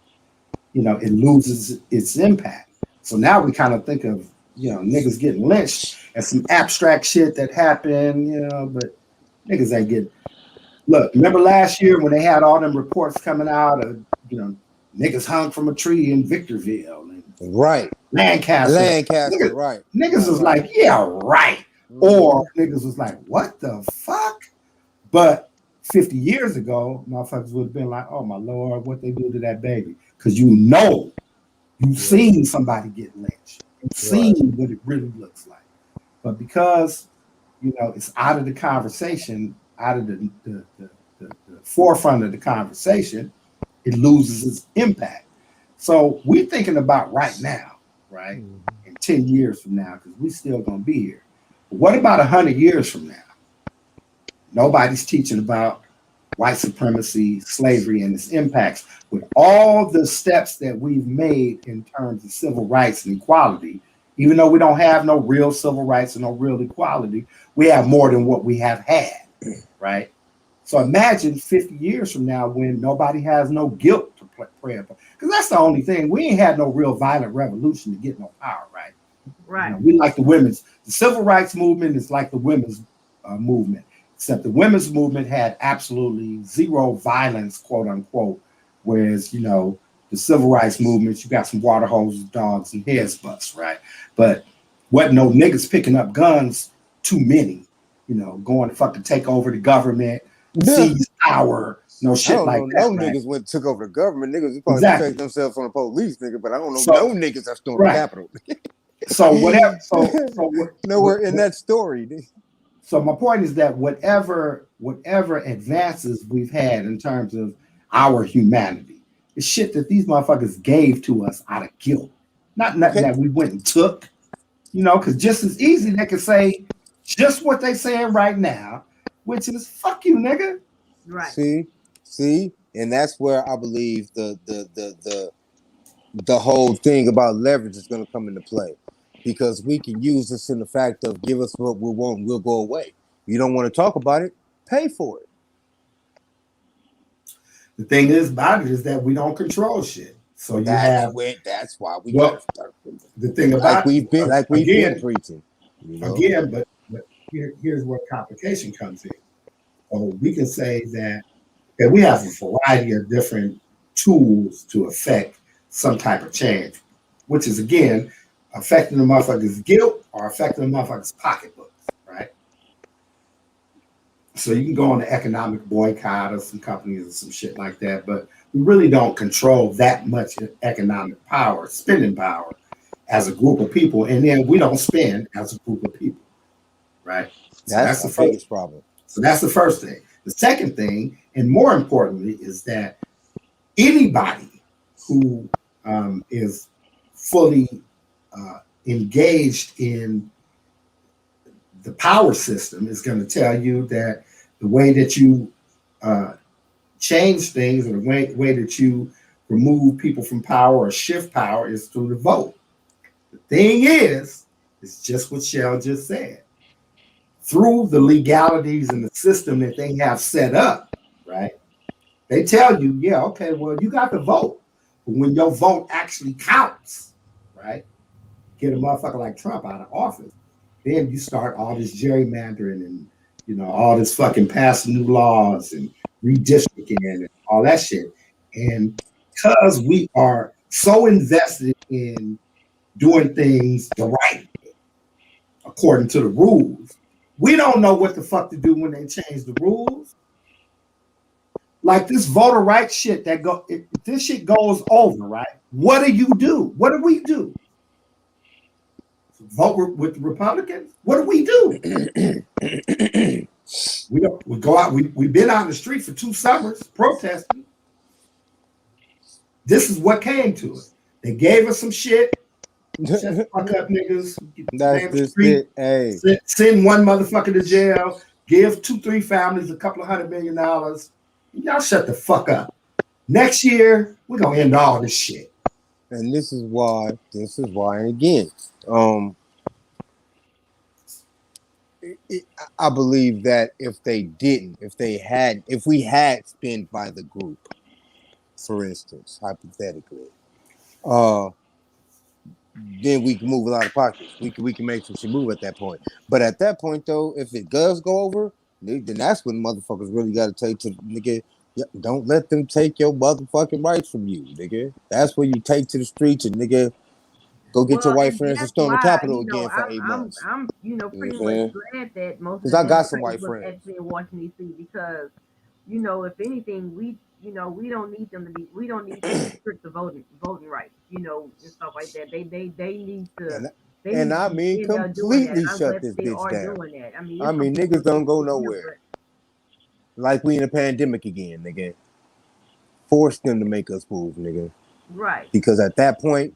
it loses its impact. So now we kind of think of, niggas getting lynched as some abstract shit that happened, but niggas ain't getting. Look, remember last year when they had all them reports coming out of, niggas hung from a tree in Victorville and right, Lancaster, niggas, right? Niggas was like, yeah, right, or niggas was like, what the fuck? But 50 years ago, motherfuckers would have been like, oh my Lord, what they do to that baby? Because you've seen somebody get lynched, you've seen what it really looks like. But because it's out of the conversation, out of the forefront of the conversation, it loses its impact. So we're thinking about right now, right? In 10 years from now, because we're still gonna be here. But what about 100 years from now? Nobody's teaching about white supremacy, slavery, and its impacts. With all the steps that we've made in terms of civil rights and equality, even though we don't have no real civil rights and no real equality, we have more than what we have had, right? So imagine 50 years from now when nobody has no guilt to pray about. Because that's the only thing. We ain't had no real violent revolution to get no power, right? Right. We like the civil rights movement is like the women's movement, except the women's movement had absolutely zero violence, quote unquote, whereas, the civil rights movement, you got some water hoses, dogs, and heads butts, right? But wasn't no niggas picking up guns, too many, going to fucking take over the government, seize power, shit like that. No right? Niggas went and took over the government. Niggas probably protect themselves from the police, nigga, but I don't know no niggas that stormed the Capitol. So whatever. Nowhere in that story. So my point is that whatever advances we've had in terms of our humanity, it's shit that these motherfuckers gave to us out of guilt, not nothing that we went and took. Because just as easy they could say just what they saying right now, which is "fuck you, nigga." Right. See, and that's where I believe the whole thing about leverage is going to come into play, because we can use this in the fact of give us what we want, we'll go away. You don't want to talk about it, pay for it. The thing is about it is that we don't control shit. So that's why we got to start. The thing about we've been preaching. Again, but here's where complication comes in. So we can say that we have a variety of different tools to affect some type of change, which is again affecting the motherfucker's guilt or affecting the motherfucker's pocketbooks, right? So you can go on the economic boycott of some companies or some shit like that, but we really don't control that much economic power, spending power, as a group of people, and then we don't spend as a group of people, right? So That's the my first. biggest problem. So that's the first thing. The second thing, and more importantly, is that anybody who is fully engaged in the power system is going to tell you that the way that you change things, or the way that you remove people from power or shift power, is through the vote. The thing is, it's just what Shell just said. Through the legalities and the system that they have set up, right? They tell you, yeah, okay, well, you got to vote. But when your vote actually counts, right? Get a motherfucker like Trump out of office, then you start all this gerrymandering and, all this fucking passing new laws and redistricting and all that shit. And because we are so invested in doing things the right way, according to the rules, we don't know what the fuck to do when they change the rules. Like this voter rights shit if this shit goes over, right? What do? What do we do? Vote with the Republicans? What do we do? We go out. We've been out in the street for 2 summers protesting. This is what came to it. They gave us some shit. Shut the fuck up, niggas. That's just it. Hey, send one motherfucker to jail. Give 2-3 families a couple of $100 million. Y'all shut the fuck up. Next year, we're gonna end all this shit. and this is why, and again, I believe that if we had spent by the group, for instance, hypothetically, then we can move a lot of pockets. We can make some shit move at that point. But at that point, though, if it does go over, then that's when motherfuckers really got to take to nigga. Don't let them take your motherfucking rights from you, nigga. That's where you take to the streets and nigga go get your white friends and storm the Capitol again for 8 months. I'm pretty much glad that most of because the I got some Democrats white was friends. actually in Washington D.C. because if anything, we don't need them to restrict the voting rights, and stuff like that. They need to. And I mean, completely shut this bitch down. Doing that. I mean, niggas don't go nowhere. Like we in a pandemic again, nigga. Force them to make us move, nigga. Right. Because at that point,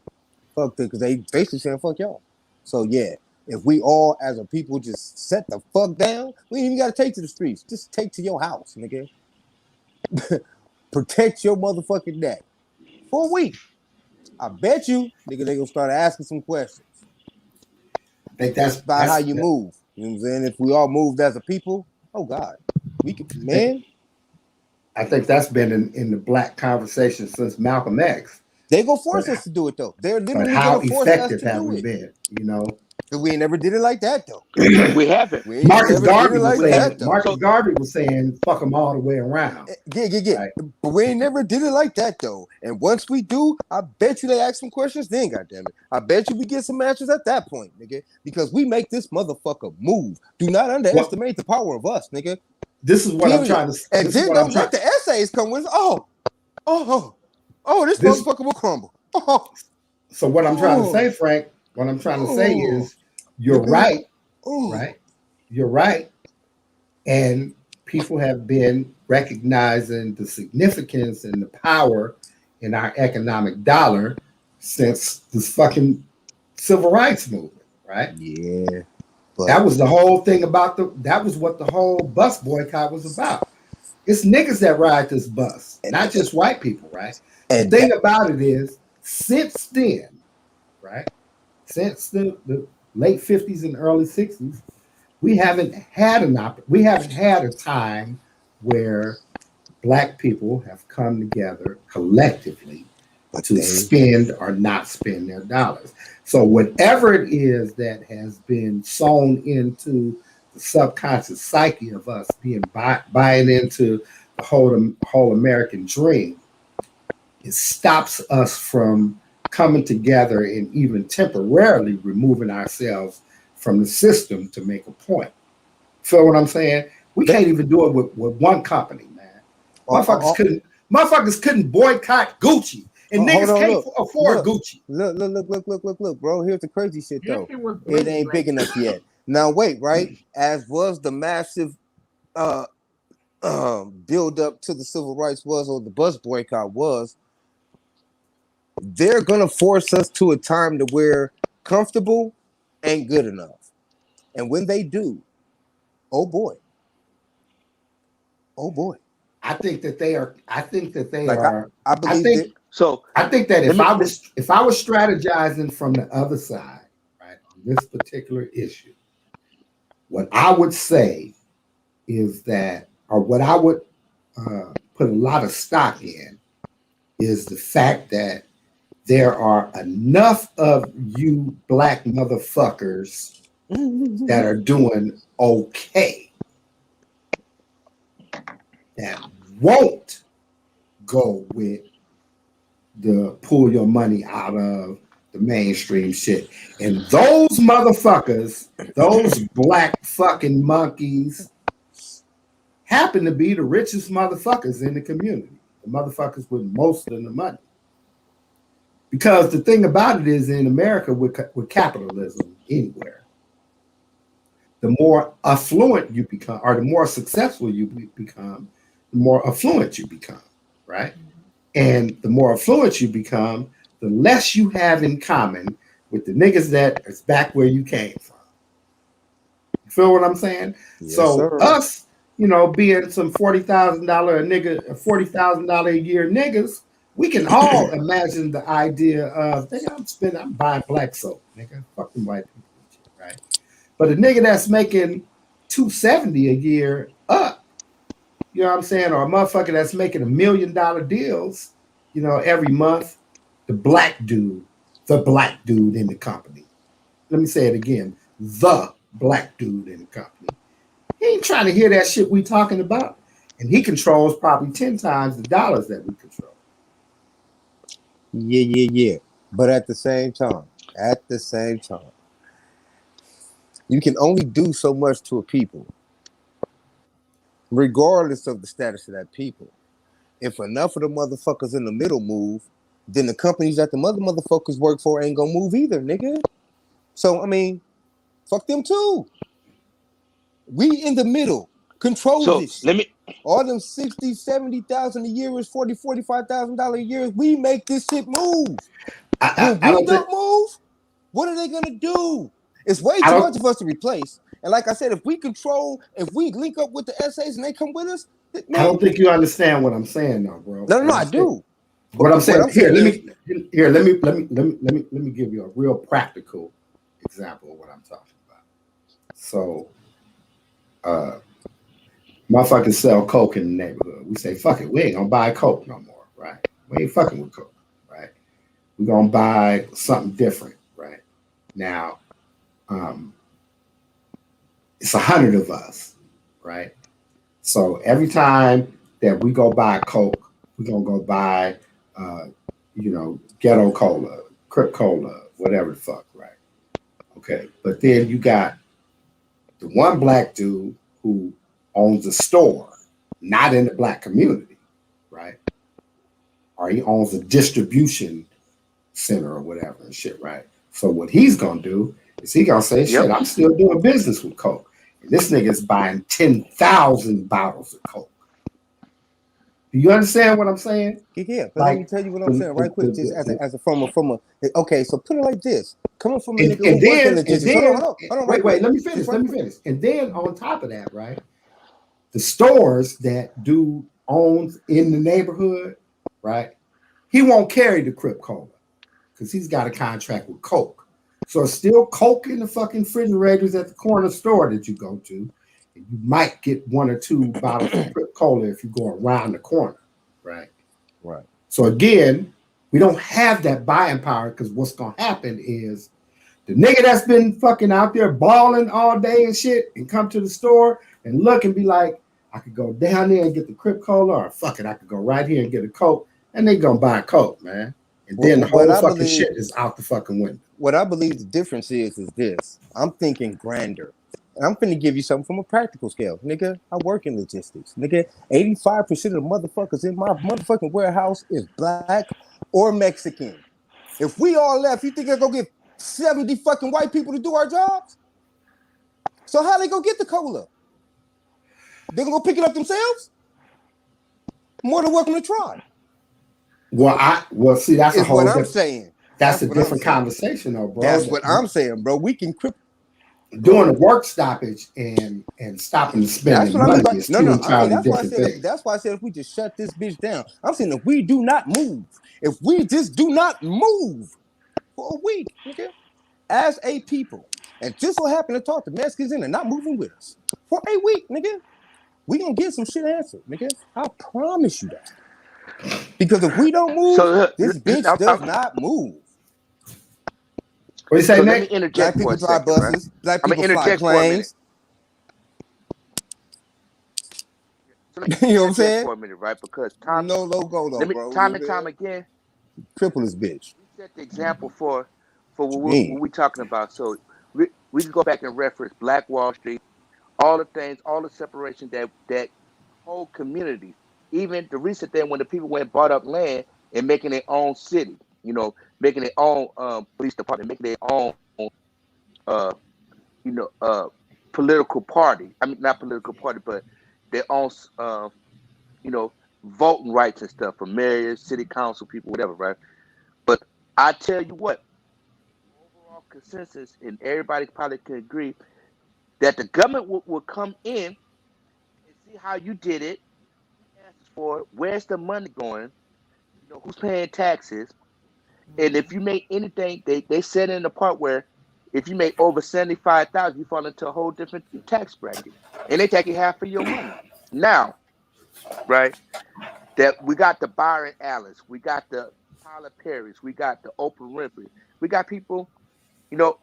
fuck them, because they basically saying fuck y'all. So yeah, if we all as a people just set the fuck down, we ain't even gotta take to the streets. Just take to your house, nigga. Protect your motherfucking neck for a week. I bet you, nigga, they gonna start asking some questions. I think that's about how you move. You know what I'm saying? If we all moved as a people, oh God, we could, man. I think that's been in the black conversation since Malcolm X. They go force us to do it though. They're literally how gonna force us to effective have we been? But we never did it like that though. We haven't. Marcus Garvey was saying, fuck them all the way around. Yeah. Right? But we ain't never did it like that though. And once we do, I bet you they ask some questions then, goddammit. I bet you we get some answers at that point, nigga. Because we make this motherfucker move. Do not underestimate the power of us, nigga. This is what I'm trying to say. And then don't let the essays come with, this motherfucker will crumble. So what I'm trying to say, Frank, what I'm trying to say is you're right, right? You're right. And people have been recognizing the significance and the power in our economic dollar since this fucking civil rights movement, right? Yeah. That was the whole thing that was what the whole bus boycott was about. It's niggas that ride this bus, not just white people, right? And the thing about it is, since then, right? Since the late 50s and early 60s, we haven't had a time where black people have come together collectively to spend or not spend their dollars. So whatever it is that has been sewn into the subconscious psyche of us being buying into the whole American dream, it stops us from coming together and even temporarily removing ourselves from the system to make a point. Feel what I'm saying? We can't even do it with one company, man. Motherfuckers couldn't boycott Gucci And Hold niggas on, can't look, afford Gucci. look, bro. Here's the crazy shit If though. it was It bling ain't big bling. enough yet. Now wait, right? As was the massive uh build up to the civil rights was, or the bus boycott was, they're gonna force us to a time to where comfortable ain't good enough. And when they do, oh boy, oh boy. I think that they are. I think that they Like are. I I believe think. that So I think that let me. Let, if I was strategizing from the other side, right, on this particular issue, what I would say is that, or what I would put a lot of stock in, is the fact that there are enough of you black motherfuckers that are doing okay that won't go with the pull your money out of the mainstream shit. And those motherfuckers, those black fucking monkeys, happen to be the richest motherfuckers in the community. The motherfuckers with most of the money. Because the thing about it is, in America, with capitalism anywhere, the more affluent you become, or the more successful you become, the more affluent you become, right? And the more affluent you become, the less you have in common with the niggas that is back where you came from. You feel what I'm saying? yes, So sir. us, being some $40,000 a nigga, $40,000 a year niggas, we can all imagine the idea of, nigga, I'm buying black soap, nigga. Fuck them white people, right? But a nigga that's making 270 a year up, you know what I'm saying, or a motherfucker that's making $1 million deals, every month, the black dude in the company. Let me say it again, the black dude in the company. He ain't trying to hear that shit we talking about. And he controls probably 10 times the dollars that we control. Yeah. But at the same time, you can only do so much to a people, regardless of the status of that people. If enough of the motherfuckers in the middle move, then the companies that the motherfuckers work for ain't gonna move either, nigga. So I mean, fuck them too. We in the middle control so this let shit. me. All them 60, 70,000 a year is $45,000 a year. We make this shit move. When I we don't think, don't move, what are they gonna do? It's way I too much don't, of us to replace. And like I said, if we link up with the essays and they come with us, I man, don't think you understand what I'm saying though, bro. no, What I'm I saying, do. what I'm What saying I'm here, saying is, let me give you a real practical example of what I'm talking about. So, uh, motherfuckers sell coke in the neighborhood. We say, fuck it, we ain't gonna buy coke no more, right? We ain't fucking with coke, right? We're gonna buy something different, right? Now, um, it's 100 of us, right? So every time that we go buy coke, we're gonna go buy, uh, ghetto cola, crip cola, whatever the fuck, right? Okay, but then you got the one black dude who owns a store, not in the black community, right? Or he owns a distribution center or whatever and shit, right? So what he's gonna do is he gonna say, shit, Yep. I'm still doing business with Coke. And this nigga's buying 10,000 bottles of Coke. Do you understand what I'm saying? yeah, but let me Like tell you what I'm the, saying right the, quick, just the, as the, a from a okay, so put it like this. Coming from a and, nigga who and worked in then and logistics. then Hold on, right wait, quick. let me Just finish. right Let me quick. finish. And then on top of that, right? The stores that do owns in the neighborhood, right? He won't carry the Crip Cola because he's got a contract with Coke. So it's still Coke in the fucking refrigerators at the corner store that you go to. And you might get one or two bottles of Crip Cola if you go around the corner, right? Right. So again, we don't have that buying power because what's gonna happen is the nigga that's been fucking out there balling all day and shit and come to the store and look and be like, I could go down there and get the Crip Cola, or fuck it, I could go right here and get a Coke, and they gonna buy a Coke, man. And then the What whole I fucking believe shit is out the fucking window. what I believe the difference is this. I'm thinking grander. And I'm finna give you something from a practical scale. Nigga, I work in logistics. Nigga, 85% of the motherfuckers in my motherfucking warehouse is black or Mexican. If we all left, you think they're gonna get 70 fucking white people to do our jobs? So how they gonna get the cola? They're gonna go pick it up themselves? More than welcome to try. Well, see, that's a Is whole what I'm different. saying. That's a what I'm different saying. conversation, though, bro. That's what I'm saying, bro. We can doing a work stoppage and stopping the That's spending what I mean money by is two no. I mean entirely that's why I different said things. if we just shut this bitch down. I'm saying if we do not move, if we just do not move for a week, nigga, as a people, and just so happen to talk to Mexicans in and not moving with us for a week, nigga, we gonna get some shit answered, nigga. I promise you that. Because if we don't move, So this bitch does not move. What do you say, so let me Nick? interject Black for people a drive second, right? buses. Black I'm gonna people fly interject for a minute. planes. So let me You know what I'm interject saying? for a minute, right? Because No logo though, bro. time You and know time again, cripple this bitch. we set the example for What you what mean? we're talking about. So we can go back and reference Black Wall Street, all the things, all the separation that whole communities, even the recent thing when the people went and bought up land and making their own city, making their own police department, making their own uh, you know, political party. I mean, not political party, but their own, you know, voting rights and stuff for mayors, city council people, whatever, right? But I tell you what, overall consensus, and everybody probably can agree that the government will come in and see how you did it, answers for it, where's the money going, who's paying taxes, and if you make anything, they said in the part where if you make over 75,000, you fall into a whole different tax bracket, and they taking half of your money. Now, right? That we got the Byron Allens, we got the Tyler Perrys, we got the Oprah Winfrey, we got people,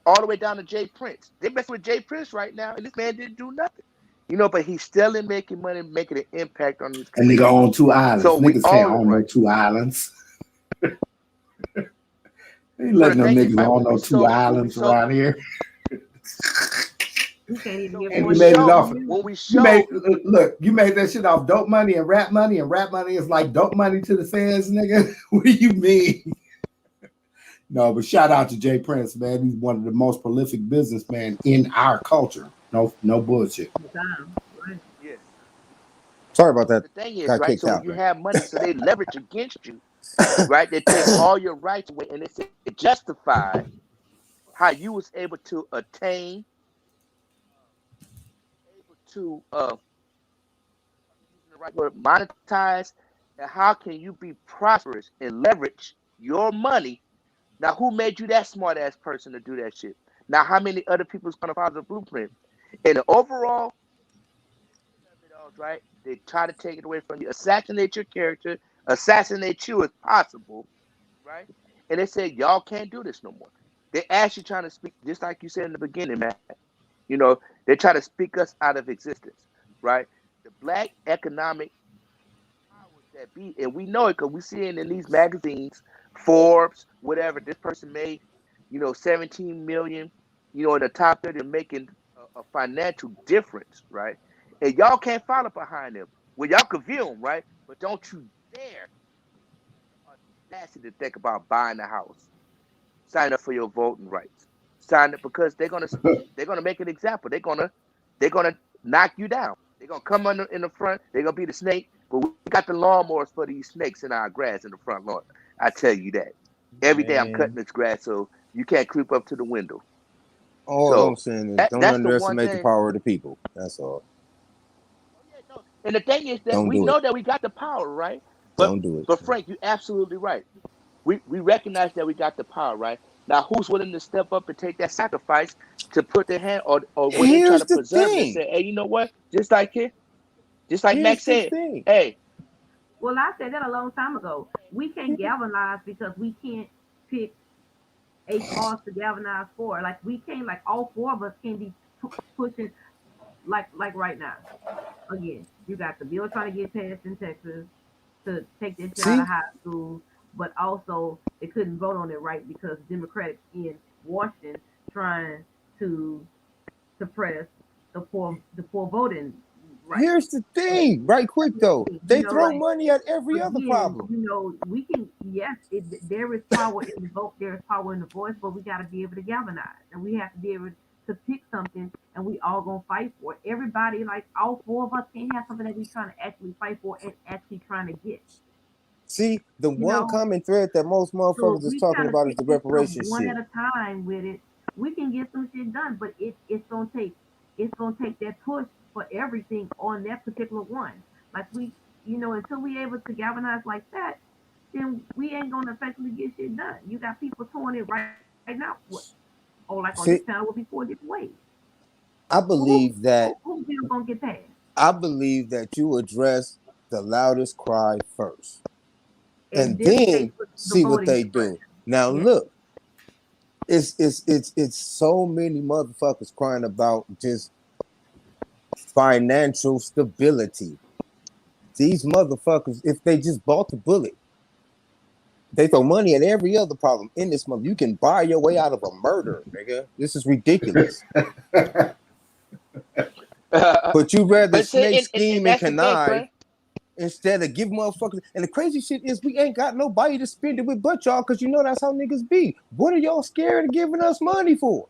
all the way down to Jay Prince. They messing with Jay Prince right now, and this man didn't do nothing. But he's still in making money, making an impact on his And nigga community. on two islands. So we Niggas can't all are own no right. two islands. They So the letting them thing is, niggas right, own no two islands around here. You can't even get And one you made it off. million. when we You show, made that shit off dope money, and rap money is like dope money to the fans, nigga. What do you mean? No, but shout out to Jay Prince, man. He's one of the most prolific businessmen in our culture. No bullshit. Right. yeah. Sorry about that. The thing is, Got right? kicked So when out, you man. have money, so they leverage against you, right? They take all your rights away, and they say justify how you was able to attain, able to using the right word, monetize, and how can you be prosperous and leverage your money? Now, who made you that smart ass person to do that shit? Now, how many other people's gonna follow the blueprint? And the overall, right? They try to take it away from you, assassinate your character, assassinate you if possible, right? And they say y'all can't do this no more. They actually trying to speak, just like you said in the beginning, man. They try to speak us out of existence, right? The black economic powers that be, and we know it because we see it in these magazines, Forbes, whatever. This person made, 17 million, in the top 30, making a financial difference, right? And y'all can't follow behind them. Well, y'all can view them, right? But don't you dare audacity to think about buying a house. Sign up for your voting rights. Sign up because they're gonna make an example. They're gonna knock you down. They're gonna come in the front. They're gonna be the snake. But we got the lawnmowers for these snakes in our grass in the front lawn. I tell you that. Every day I'm cutting Man, this grass so you can't creep up to the window. all I'm So saying is don't that's the one underestimate the thing. power of the people. That's all. Oh, yeah, no. And the thing is that Don't we do it. know that we got the power, right? But Don't do it. but Frank, you're absolutely right. We recognize that we got the power, right? Now, who's willing to step up and take that sacrifice to put their hand, or when they try Here's to the preserve it and thing. say, hey, you know what? Just like Here's Max the said, thing. hey, Well, I said that a long time ago. We can't galvanize because we can't pick a cause to galvanize for. Like we can't, like all four of us can be pushing, like right now. Again, you got the bill trying to get passed in Texas to take this shit out of See? high school, but also they couldn't vote on it right because Democrats in Washington trying to suppress the poor voting Right. Here's the thing, right quick though. You They know, throw like money at every other again, problem. we can, yes, there is power in the vote, there is power in the voice, but we got to be able to galvanize, and we have to be able to pick something, and we all gonna fight for it. Everybody, like all four of us, can't have something that we trying to actually fight for and actually trying to get. See, the You one know, common thread that most so motherfuckers if is we talking kind of about is take the this stuff reparation one shit. at a time with it, we can get some shit done. But it's gonna take that push for everything on that particular one. Like until we able to galvanize like that, then we ain't gonna effectively get shit done. You got people touring it right now, or like on this panel will be See, four different ways. I Who believe that who bill gonna get passed? I believe that you address the loudest cry first, In and this case, then with the see what voting they do. suppression. Now Yes. look, it's so many motherfuckers crying about just financial stability. These motherfuckers, if they just bought the bullet, they throw money at every other problem in this mother. You can buy your way out of a murder, nigga. This is ridiculous. But you rather But see, snake and scheme and that's the thing, connive Frank. instead of give motherfuckers. And the crazy shit is we ain't got nobody to spend it with but y'all, because you know that's how niggas be. What are y'all scared of giving us money for?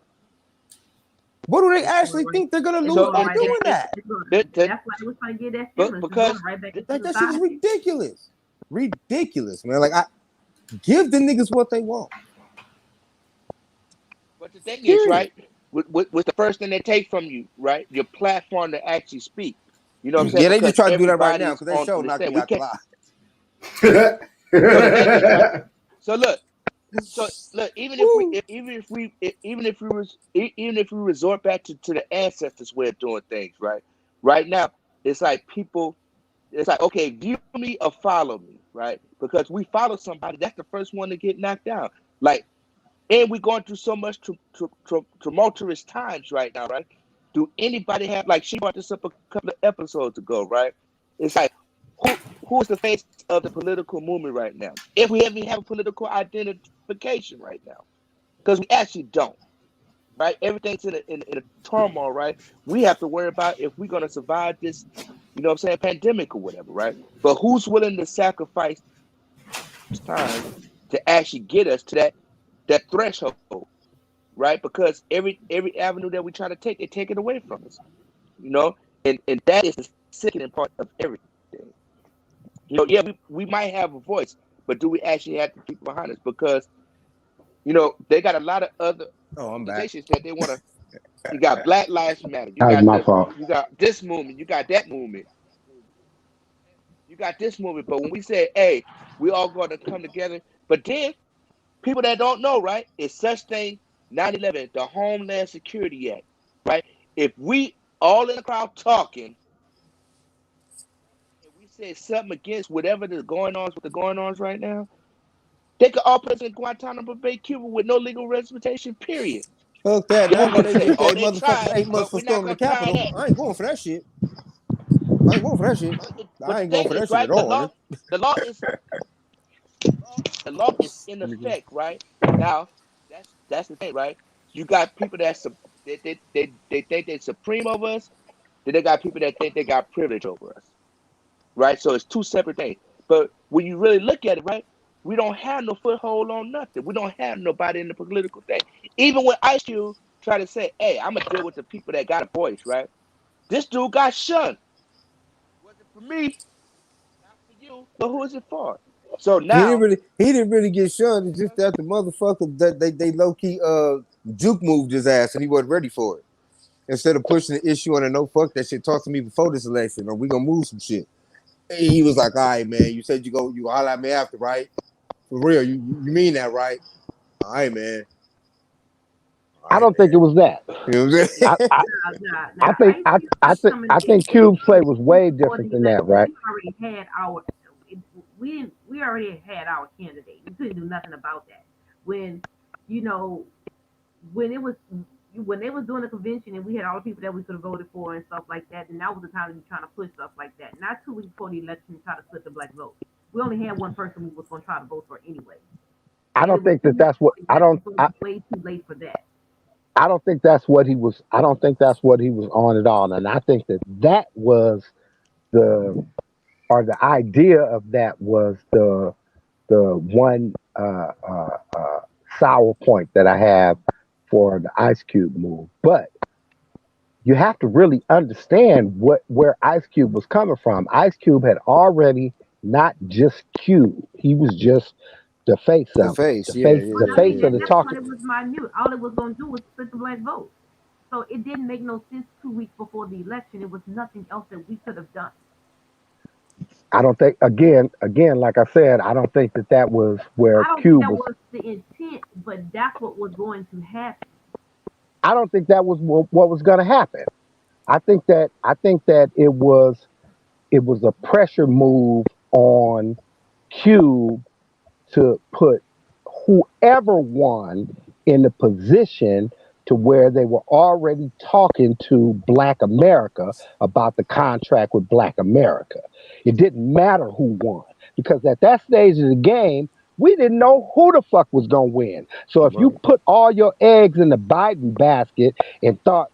What do they It's going actually right. think they're gonna It's lose So going by right back. doing that? It's going. the, the, That's why I was trying to get that but stimulus. It's going because right back into That shit is society. ridiculous. Ridiculous, man. Like I give the niggas what they want. but the thing is, Period. right, with the first thing they take from you, right, your platform to actually speak. You know what I'm saying? Yeah, they just Because try to do that right now everybody's because they on show the knocked stage. me We out the can't. lie. So the thing is, right. So look. So look, Woo. even if we resort back to the ancestors' way of doing things, right? Right now, it's like people. It's like, okay, view me or follow me, right? Because we follow somebody, that's the first one to get knocked down. Like, and we're going through so much tumultuous times right now, right? Do anybody have, like she brought this up a couple of episodes ago, right? It's like who is the face of the political movement right now? If we ever have a political identification right now, because we actually don't, right? Everything's in a turmoil, right? We have to worry about if we're gonna survive this, you know what I'm saying, pandemic or whatever, right? But who's willing to sacrifice time to actually get us to that threshold, right? Because every avenue that we try to take, they take it away from us, you know, and that is the sickening part of everything. You know, yeah, we might have a voice, but do we actually have the people behind us? Because they got a lot of other Oh, I'm back. organizations that they want to. You got Black Lives Matter. That was my fault. You got this movement. You got that movement. You got this movement. But when we say, "Hey, we all going to come together," but then people that don't know, right? It's such thing 9/11, the Homeland Security Act, right? If we all in the crowd talking, and we say something against whatever is going on with the going ons right now, they could all put us in Guantanamo Bay, Cuba, with no legal representation. Period. Fuck that. Then Now we I know can they say, get "Oh, that they motherfucking tried, 8 months but for we're not storming the gonna try Capitol. that." I ain't going for that shit. I ain't going for that shit. But I the ain't going thing for that is, shit at right? all. The law is the law is in Nigga. effect, right? Now, that's the thing, right? You got people they think they're supreme over us. Then they got people that think they got privilege over us, right? So it's two separate things. But when you really look at it, right, we don't have no foothold on nothing. We don't have nobody in the political thing. Even when Ice Cube try to say, "Hey, I'm gonna deal with the people that got a voice," right? This dude got shunned. Was it for me? Not for you. But who is it for? So now, He didn't really get shunned. It's just that the motherfucker that they low key juke moved his ass and he wasn't ready for it. Instead of pushing the issue on a no fuck that shit, talk to me before this election or we gonna move some shit. And he was like, all right, man, you said you holler at me after, right? For real, you mean that, right? All right, man. All I right, don't think it man. was that. You know what I'm I, saying? I, Now, I see coming I in think Cube's play was even way before different the than that, election. right? We already had our we already had our candidate. We couldn't do nothing about that. When you know when it was when they was doing the convention and we had all the people that we could have voted for and stuff like that, and that was the time to be trying to push stuff like that. Not 2 weeks before the election, try to split the black vote. We only had one person we was going to try to vote for anyway, I and don't it was think 2 weeks that's what before the I election, don't. so it was way too late for that. I don't think that's what he was. I don't think that's what he was on at all. And I think that that was the or the idea of that was the one sour point that I have for the Ice Cube move. But you have to really understand what where Ice Cube was coming from. Ice Cube had already not just Cube; he was just the face The of it, face, yeah, yeah, Well, the I yeah, mean face yeah, of at the that yeah. point talking. it was minute. All it was gonna do was split the black vote. So it didn't make no sense 2 weeks before the election. It was nothing else that we could have done. I don't think again, like I said, I don't think that that was where I don't think Cube that was. was the intent, but that's what was going to happen. I don't think that was what was going to happen. I think that it was a pressure move on Cube to put whoever won in the position to where they were already talking to Black America about the contract with Black America. It didn't matter who won because at that stage of the game, we didn't know who the fuck was going to win. So if you Right. put all your eggs in the Biden basket and thought,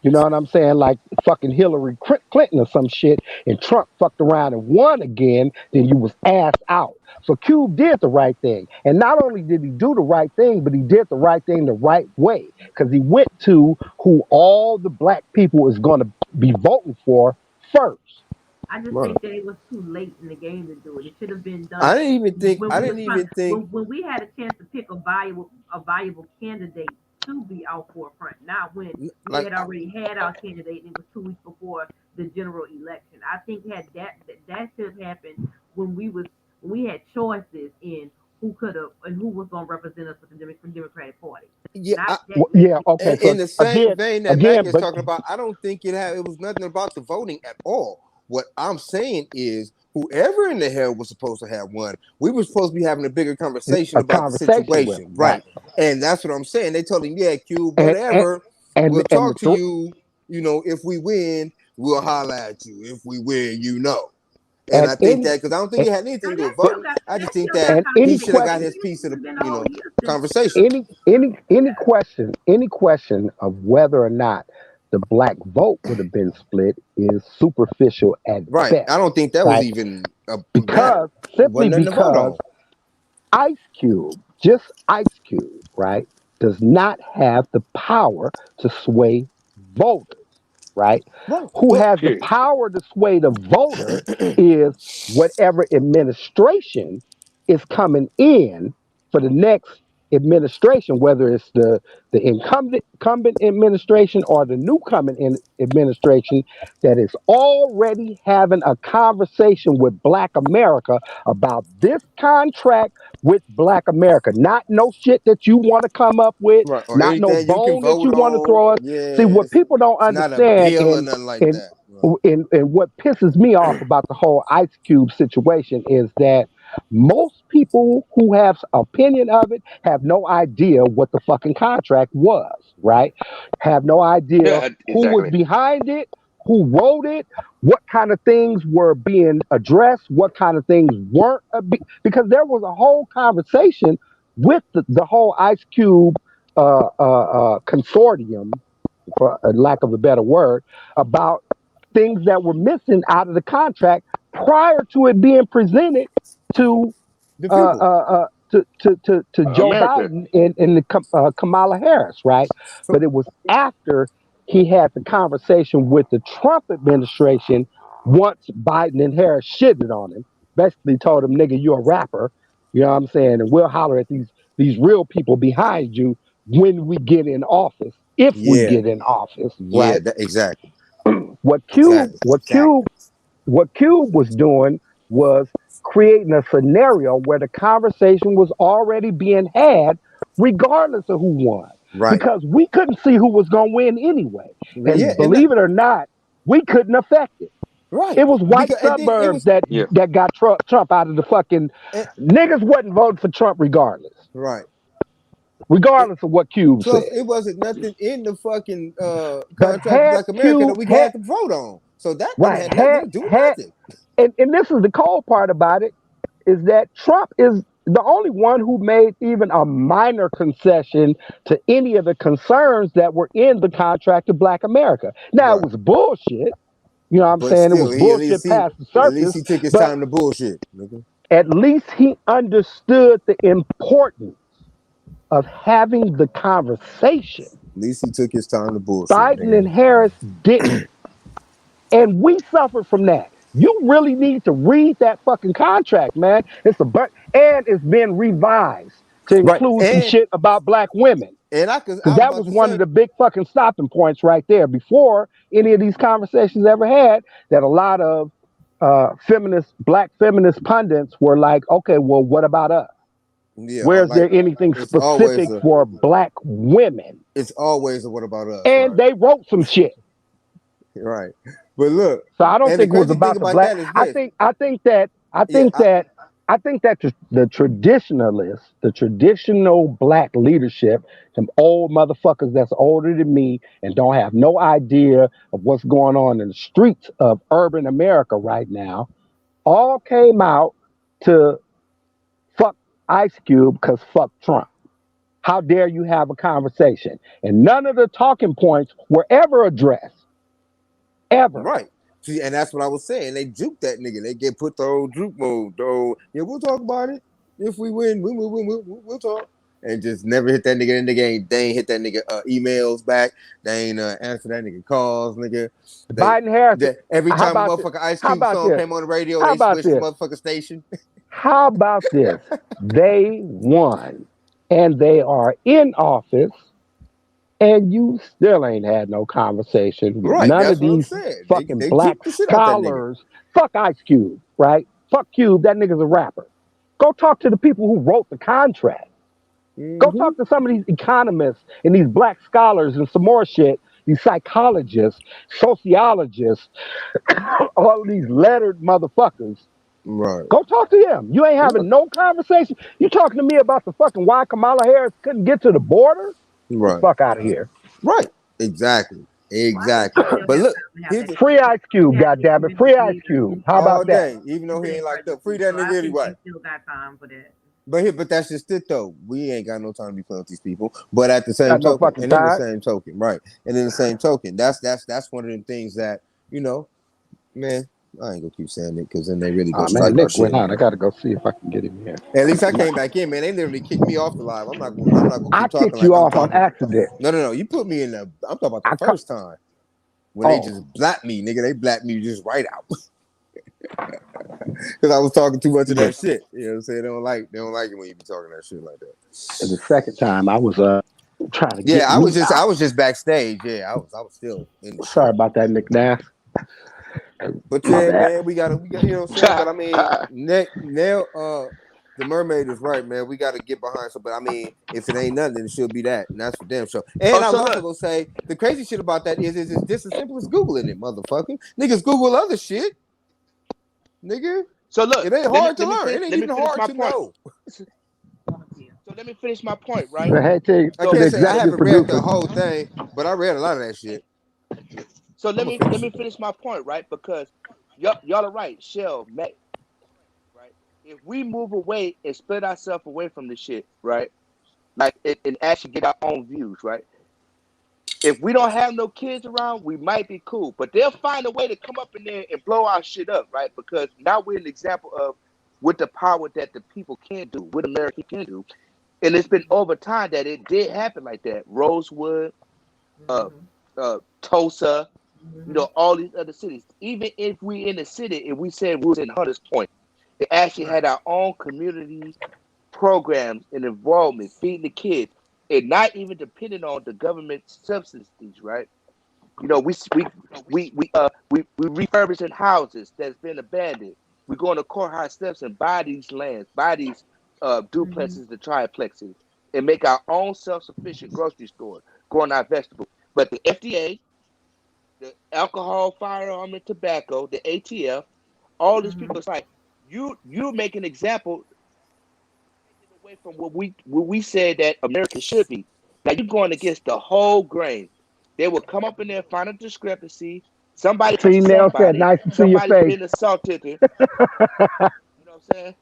you know what I'm saying, like fucking Hillary Clinton or some shit, and Trump fucked around and won again, then you was asked out. So Cube did the right thing. And not only did he do the right thing, but he did the right thing the right way. Because he went to who all the black people is going to be voting for first. I just Right. think that it was too late in the game to do it. It should have been I done didn't even think. when I we was didn't trying even think. when we had a chance to pick a valuable candidate to be out forefront. Not when we Like had already had our candidate and it was 2 weeks before the general election. I think had that should have happened when we had choices in who could have and who was going to represent us with the Democratic Party. yeah, Not that Yeah, late. okay. in So the same again, vein that Mac again, is but talking about, I don't think it was nothing about the voting at all. What I'm saying is, whoever in the hell was supposed to have won, we were supposed to be having a bigger conversation a about the conversation with situation, them, right? right? And that's what I'm saying. They told him, "Yeah, Q, And and whatever. and, We'll and the talk to you. You know, if we win, we'll holler at you. If we win, you know." And and I think any that because I don't think and, it had anything Now to do with that but still voting. got I that just think still got that and he any should have conversation. got question his piece of It's the, been a whole year since. conversation. any question of whether or not the black vote would have been split is superficial at Right. I best, don't think that was right? even a Because matter. It simply wasn't nothing to vote because on. Ice Cube, just Ice Cube, right, does not have the power to sway voters, right? Right. Who Well, has the Period. power to sway the voter is whatever administration is coming in for the next administration, whether it's the incumbent administration or the new coming in administration that is already having a conversation with Black America about this contract with Black America. Not no shit that you want to come up with, right. Or not no anything you can bone that vote you want to on. throw us. See, Yeah. what people don't It's not a understand bill or nothing like in that. Right. and what pisses me off about the whole Ice Cube situation is that most people who have opinion of it have no idea what the fucking contract was, right? Have no idea Yeah, who was exactly. behind it, who wrote it, what kind of things were being addressed, what kind of things weren't, because there was a whole conversation with the whole Ice Cube consortium, for a lack of a better word, about things that were missing out of the contract prior to it being presented to The people. to Joe America. Biden and Kamala Harris, right? But it was after he had the conversation with the Trump administration once Biden and Harris shitted on him, basically told him, "Nigga, you're a rapper," you know what I'm saying, and we'll holler at these real people behind you when we get in office, if we Yeah. get in office, Yeah. right? Exactly. What Cube, Exactly. what Cube, Exactly. what Cube was doing was creating a scenario where the conversation was already being had, regardless of who won, Right. because we couldn't see who was going to win anyway. Yeah. And And believe it or not, we couldn't affect it. right. It was white Because and then it suburbs was Yeah. that got Trump out of the fucking and, niggas wasn't voting for Trump regardless, right. regardless of what Cube Plus, said. it wasn't nothing in the fucking But contract with had Black America that Cube we had had to vote on. So that didn't right have nothing to do with had nothing. and this is the cold part about it is that Trump is the only one who made even a minor concession to any of the concerns that were in the contract to Black America. Now it Right. was bullshit. You know what I'm But saying? It still, was he bullshit past the at least surface, he took his but time to bullshit, nigga. at least he understood the importance of having the conversation. At least he took his time to bullshit, Biden nigga. and Harris didn't. And we suffered from that. You really need to read that fucking contract, man. And it's been revised to Right. include some shit about black women. And Because I was that about was to one of say, the big fucking stopping points right there before any of these conversations ever had. That a lot of black feminist pundits were like, okay, well, what about us? yeah, Where's like there anything it's always specific for black women? a what about us, And right? they wrote some shit. Right. But look, So I don't and the think it was crazy thing about the about black. that is this. I Yeah, think that the traditionalists, the traditional black leadership, some old motherfuckers that's older than me and don't have no idea of what's going on in the streets of urban America right now, all came out to fuck Ice Cube because fuck Trump. How dare you have a conversation? And none of the talking points were ever addressed. Ever. right. See, and that's what I was saying. They juke that nigga. They get put the old juke mode. Yeah, we'll talk about it. If we win, we'll talk. And just never hit that nigga in the game. They ain't hit that nigga emails back. They ain't answer that nigga calls, nigga. Biden Harris. Every How time a about this? motherfucker Ice How Cube about song this? came on the radio, How they about switched the this? motherfucking station. How about this? They won and they are in office, and you still ain't had no conversation with Right, none that's of what I'm these saying. fucking They black juke the shit out that nigga. scholars. Fuck Ice Cube, right? Fuck Cube, that nigga's a rapper. Go talk to the people who wrote the contract. Go Mm-hmm. talk to some of these economists and these black scholars and some more shit, these psychologists, sociologists, all of these lettered motherfuckers. Right. Go talk to them. You ain't Yeah. having no conversation. You talking to me about the fucking why Kamala Harris couldn't get to the border? Get the Right. fuck out of here. Right. Exactly. Why does Exactly. he still But have look, time to have here's that the, Free Ice conversation? He Cube, has the goddammit. Free Ice community Cube. How all about that? day, even though he today ain't locked up. Free pregnancy, that so I nigga think anyway. he still got time for that. But that's just it though. We ain't got no time to be playing with these people. But at the same Got no token, fucking and in the time. same token, right? And in the same token, that's one of them things that, man, I ain't gonna keep saying it because then they really go Oh man, strike our Nick went shit. out. I gotta go see if I can get him here. At least I came back in, man. They literally kicked me off the live. I'm not gonna I keep talking kicked like you I'm off on talking. accident. No. You put me in the. I'm talking about the I cut. first time when they Oh, just blapped me, nigga. They blapped me just right out because I was talking too much of yeah. that shit. You know what I'm saying? They don't like it when you be talking that shit like that. And the second time, I was trying to Yeah, get me I out. was just backstage. Yeah, I was still in the Sorry shit. about that, Nick Nass. But My yeah, bad. man, we got, you know what I'm saying. But I mean, the mermaid is right, man. We got to get behind some. But I mean, if it ain't nothing, then it should be that, and that's for damn sure. And I was So also look, gonna say the crazy shit about that is it's just as simple as Googling it, motherfucker. Niggas Google other shit, nigga. so look. It ain't Let me hard to learn. It ain't let me even finish hard my to point. know. So let me finish my point, right? Hey, I to So the can't say I let executive haven't read the producer. whole thing, but I read a lot of that shit. so I'm let gonna me finish it though. finish my point, right? Because y'all are right, Shell, Matt, right? If we move away and split ourselves away from the shit, right? Like and actually get our own views, right? If we don't have no kids around, we might be cool. But they'll find a way to come up in there and blow our shit up, right? Because now we're an example of what the power that the people can do, what America can do. And it's been over time that it did happen like that. Rosewood, uh, Mm-hmm. Tulsa, Mm-hmm. all these other cities. Even if we in the city, if we said we was in Hunters Point, they actually Right. had our own community programs and involvement, feeding the kids, and not even depending on the government subsidies, right? We refurbishing houses that's been abandoned. We go on the courthouse steps and buy these lands, buy these Mm-hmm. duplexes, the triplexes, and make our own self-sufficient grocery store, growing our vegetables. But the FDA, the alcohol, firearm, and tobacco, the ATF, all these Mm-hmm. people, it's like you make an example taken away from what we said that America should be. Now you're going against the whole grain. They will come up in there, find a discrepancy. Somebody touches Female said, somebody. nice to see your Somebody's face. been assaulted. You know what I'm saying?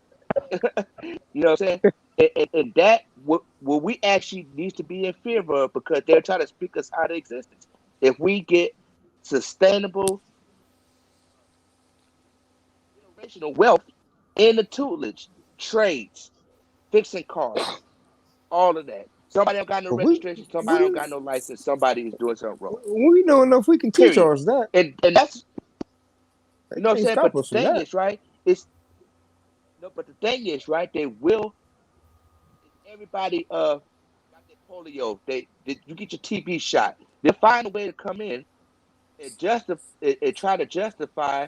You know what I'm saying? And that what we actually needs to be in fear of because they're trying to speak us out of existence. If we get sustainable generational wealth in the tutelage, trades, fixing cars, all of that. Somebody don't got no But registration, somebody don't we got no license, somebody is doing something wrong. we know enough. We can teach Period. ours that. And that's They you know what I'm can't saying? stop But the us from thing that. is, right, it's no, but the thing is, right, they will everybody got their polio, they you get your TB shot. They find a way to come in and and try to justify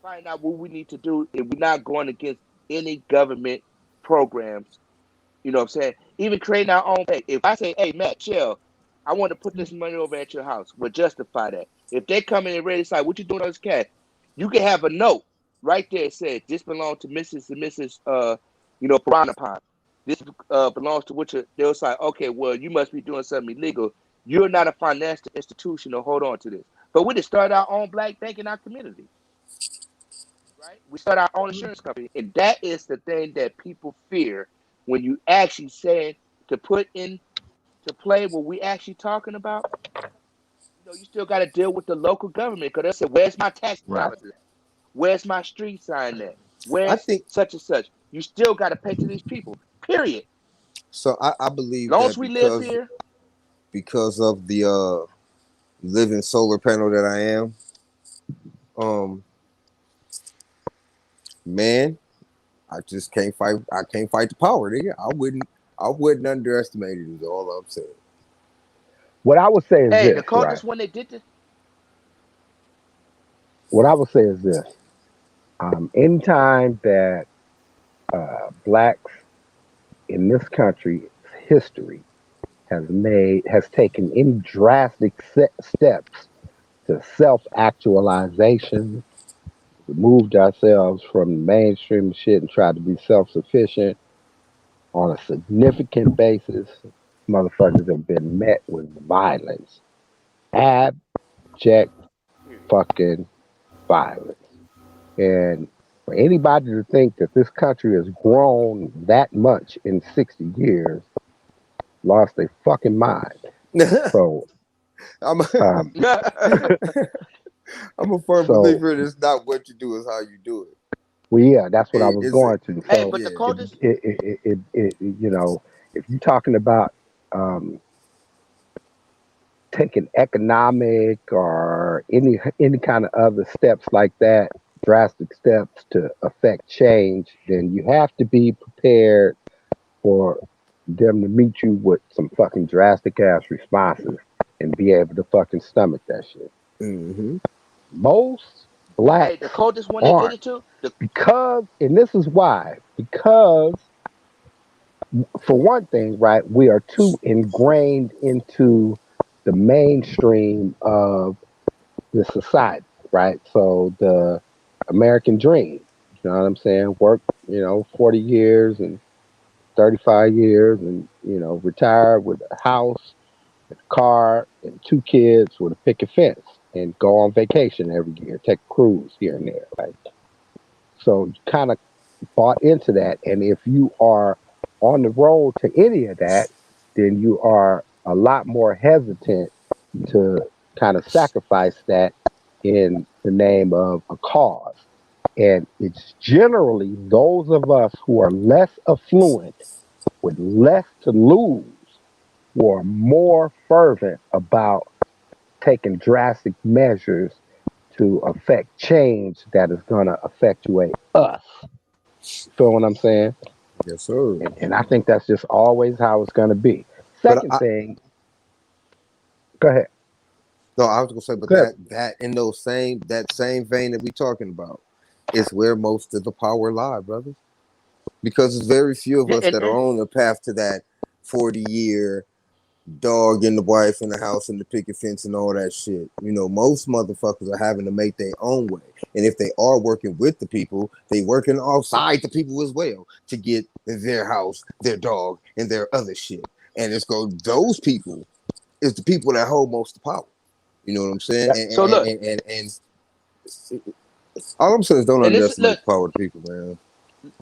find out what we need to do if we're not going against any government programs. You know what I'm saying? Even creating our own pay. If I say, hey, Matt, chill, I want to put this money over at your house, we'll justify that. If they come in and ready to say, what you doing on this cash? You can have a note right there that says, this belongs to Mrs. and Mrs. Piranha Pond. This belongs to which they'll say, okay, well, you must be doing something illegal. You're not a financial institution to hold on to this. But we just start our own black bank in our community, right? We start our own insurance company. And that is the thing that people fear when you actually say to put in to play what we actually talking about. You still got to deal with the local government because they say, where's my tax Right. dollars at? Where's my street sign at? I Where's think such and such? You still got to pay to these people, period. so. I believe Long as that we live because here, because of the living solar panel that I am, um, man, I just can't fight. I can't fight the power. Nigga. I wouldn't underestimate it. Is all I'm saying. What I would say is hey, the this, right? coldest when they did this, What I would say is this. Anytime that blacks in this country's history has taken any drastic steps to self-actualization, removed ourselves from the mainstream shit and tried to be self-sufficient on a significant basis, motherfuckers have been met with violence, abject period. fucking violence. And for anybody to think that this country has grown that much in 60 years, lost their fucking mind. So, I'm a, um, I'm a firm so believer in it's not what you do, is how you do it. well, yeah, that's what I was It's a going to. hey, So, but the yeah. if coldest, if you're talking about um, taking economic or any kind of other steps like that, drastic steps to affect change, then you have to be prepared for them to meet you with some fucking drastic ass responses and be able to fucking stomach that shit. Mm-hmm. Most hey, the blacks coldest when they did aren't it too. because, and this is why, because for one thing, right, we are too ingrained into the mainstream of the society, right? So the American dream, you know what I'm saying? Work, 40 years and 35 years and, retire with a house, a car, and two kids with a picket fence and go on vacation every year, take a cruise here and there, right? So you kind of bought into that. And if you are on the road to any of that, then you are a lot more hesitant to kind of sacrifice that in the name of a cause. And it's generally those of us who are less affluent with less to lose who are more fervent about taking drastic measures to affect change that is going to effectuate us. You feel what I'm saying? Yes, sir. And I think that's just always how it's going to be. But Second thing, go ahead. no, I was gonna say, but Go ahead. that in those same that same vein that we talking about is where most of the power lie, brothers. Because there's very few of Yeah, us that are on the path to that 40-year dog and the wife and the house and the picket fence and all that shit. Most motherfuckers are having to make their own way. And if they are working with the people, they working outside the people as well to get their house, their dog, and their other shit. And it's go those people is the people that hold most of the power. You know what I'm saying? Yep. And so look, all I'm saying is don't and this underestimate look, the power of the people, man.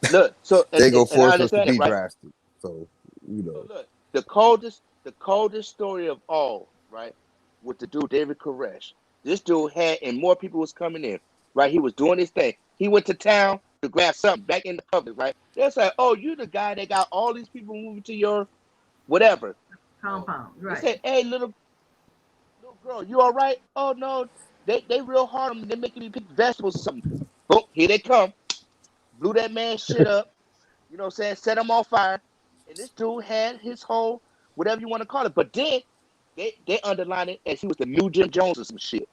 Look, so They go and I force us to understand it, be right? drastic. So, you So know. look, the coldest story of all, right, was the dude David Koresh. This dude had, and more people was coming in, right? He was doing his thing. He went to town to grab something back in the public, right? They're like, oh, you the guy that got all these people moving to your whatever. Compound, They right? said, hey, little girl, you all right? Oh no, they real hard on me. They making me pick vegetables or something. Boom, here they come. Blew that man shit up. You know what I'm saying? Set him on fire. And this dude had his whole whatever you want to call it. But then they underlined it as he was the new Jim Jones or some shit.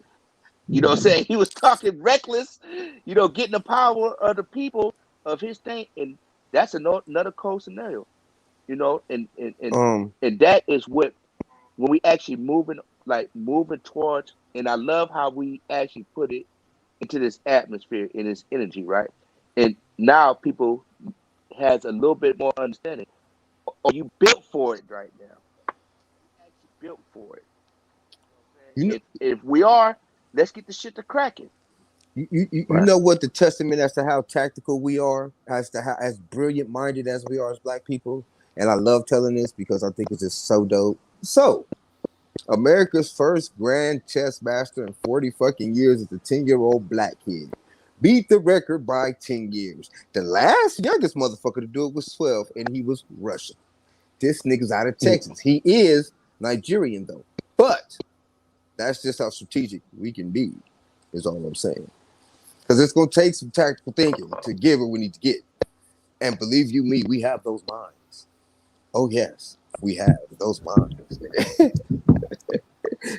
You know what I'm saying? He was talking reckless, getting the power of the people of his thing. And that's another cold scenario, and and, and Um, and that is what when we actually moving towards, and I love how we actually put it into this atmosphere in this energy, right? And now people has a little bit more understanding. Are you built for it right now? You actually built for it. You know what I'm you know, saying? If we are, let's get the shit to cracking. you Right. know what the testament as to how tactical we are, as to how as brilliant minded as we are as black people. And I love telling this because I think it's just so dope. So, America's first grand chess master in 40 fucking years is a 10-year-old black kid. Beat the record by 10 years. The last youngest motherfucker to do it was 12, and he was Russian. This nigga's out of Texas. He is Nigerian, though. But that's just how strategic we can be, is all I'm saying. Because it's going to take some tactical thinking to get what we need to get. And believe you me, we have those minds. Oh, yes, we have those minds.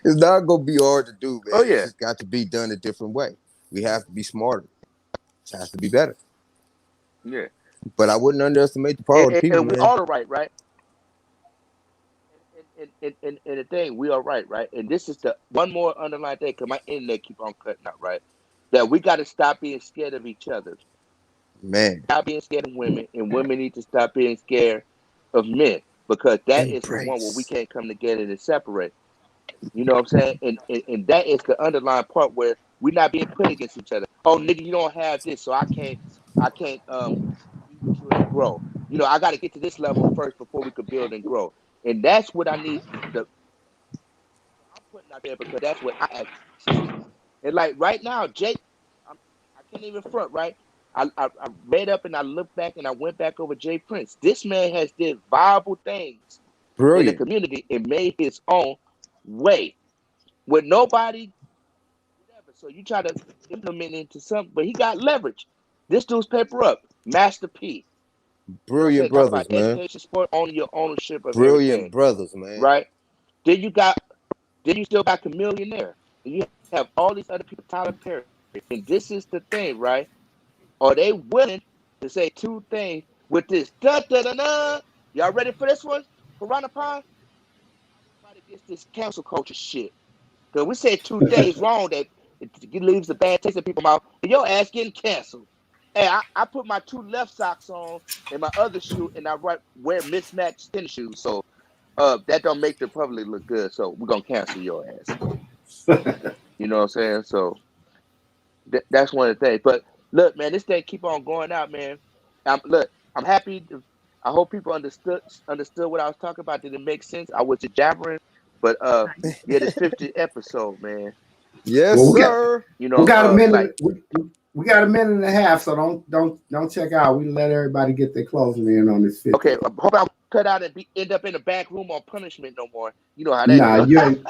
It's not going to be hard to do, Oh man. It's yeah, just got to be done a different way. We have to be smarter. It has to be better. yeah. But I wouldn't underestimate the power And, of the and, people, and we man. all are right? And the thing, we are right? And this is the one more underlying thing, because my internet keep on cutting out, right? That we got to stop being scared of each other. Man, Stop being scared of women, and women need to stop being scared of men, because that is the one where we embrace. can't come together and separate. You know what I'm saying? And that is the underlying part where we're not being put against each other. Oh, nigga, you don't have this, so I can't be with you and grow. I got to get to this level first before we could build and grow. And that's what I need. The I'm putting out there, because that's what I actually see. And like right now, Jake, I'm, I can't even front, right? I read up and I looked back and I went back over Jay Prince. This man has did viable things in the Brilliant. community and made his own way with nobody, whatever. So you try to implement into something, but he got leverage. This dude's paper up, Master P. You know what I'm Brilliant saying? Talk about brothers, man. education, sport, owning your ownership of Brilliant everything, brothers, man. right? Then you got Then you still got Chameleonaire. And you have all these other people, Tyler Perry. And this is the thing, right? Are they willing to say two things with this? Da da da da. Y'all ready for this one? Piranha Pie? How we fight against this cancel culture shit. Because we said two things wrong that it leaves a bad taste in people's mouth. And your ass getting canceled. Hey, I put my two left socks on and my other shoe, and I wear mismatched tennis shoes. So that don't make the public look good. So we're gonna cancel your ass. You know what I'm saying? So that's one of the things. But look, man, this thing keep on going out, man. Look, I'm happy. I hope people understood what I was talking about. Did it make sense? I was just jabbering, but yeah, this 50th episode, man. Yes, Well, sir. we got a Like minute. We got a minute and a half, so don't check out. We let everybody get their closing in on this 50. okay, I hope I cut out and end up in the back room on punishment no more. You know how that Nah, go. you ain't.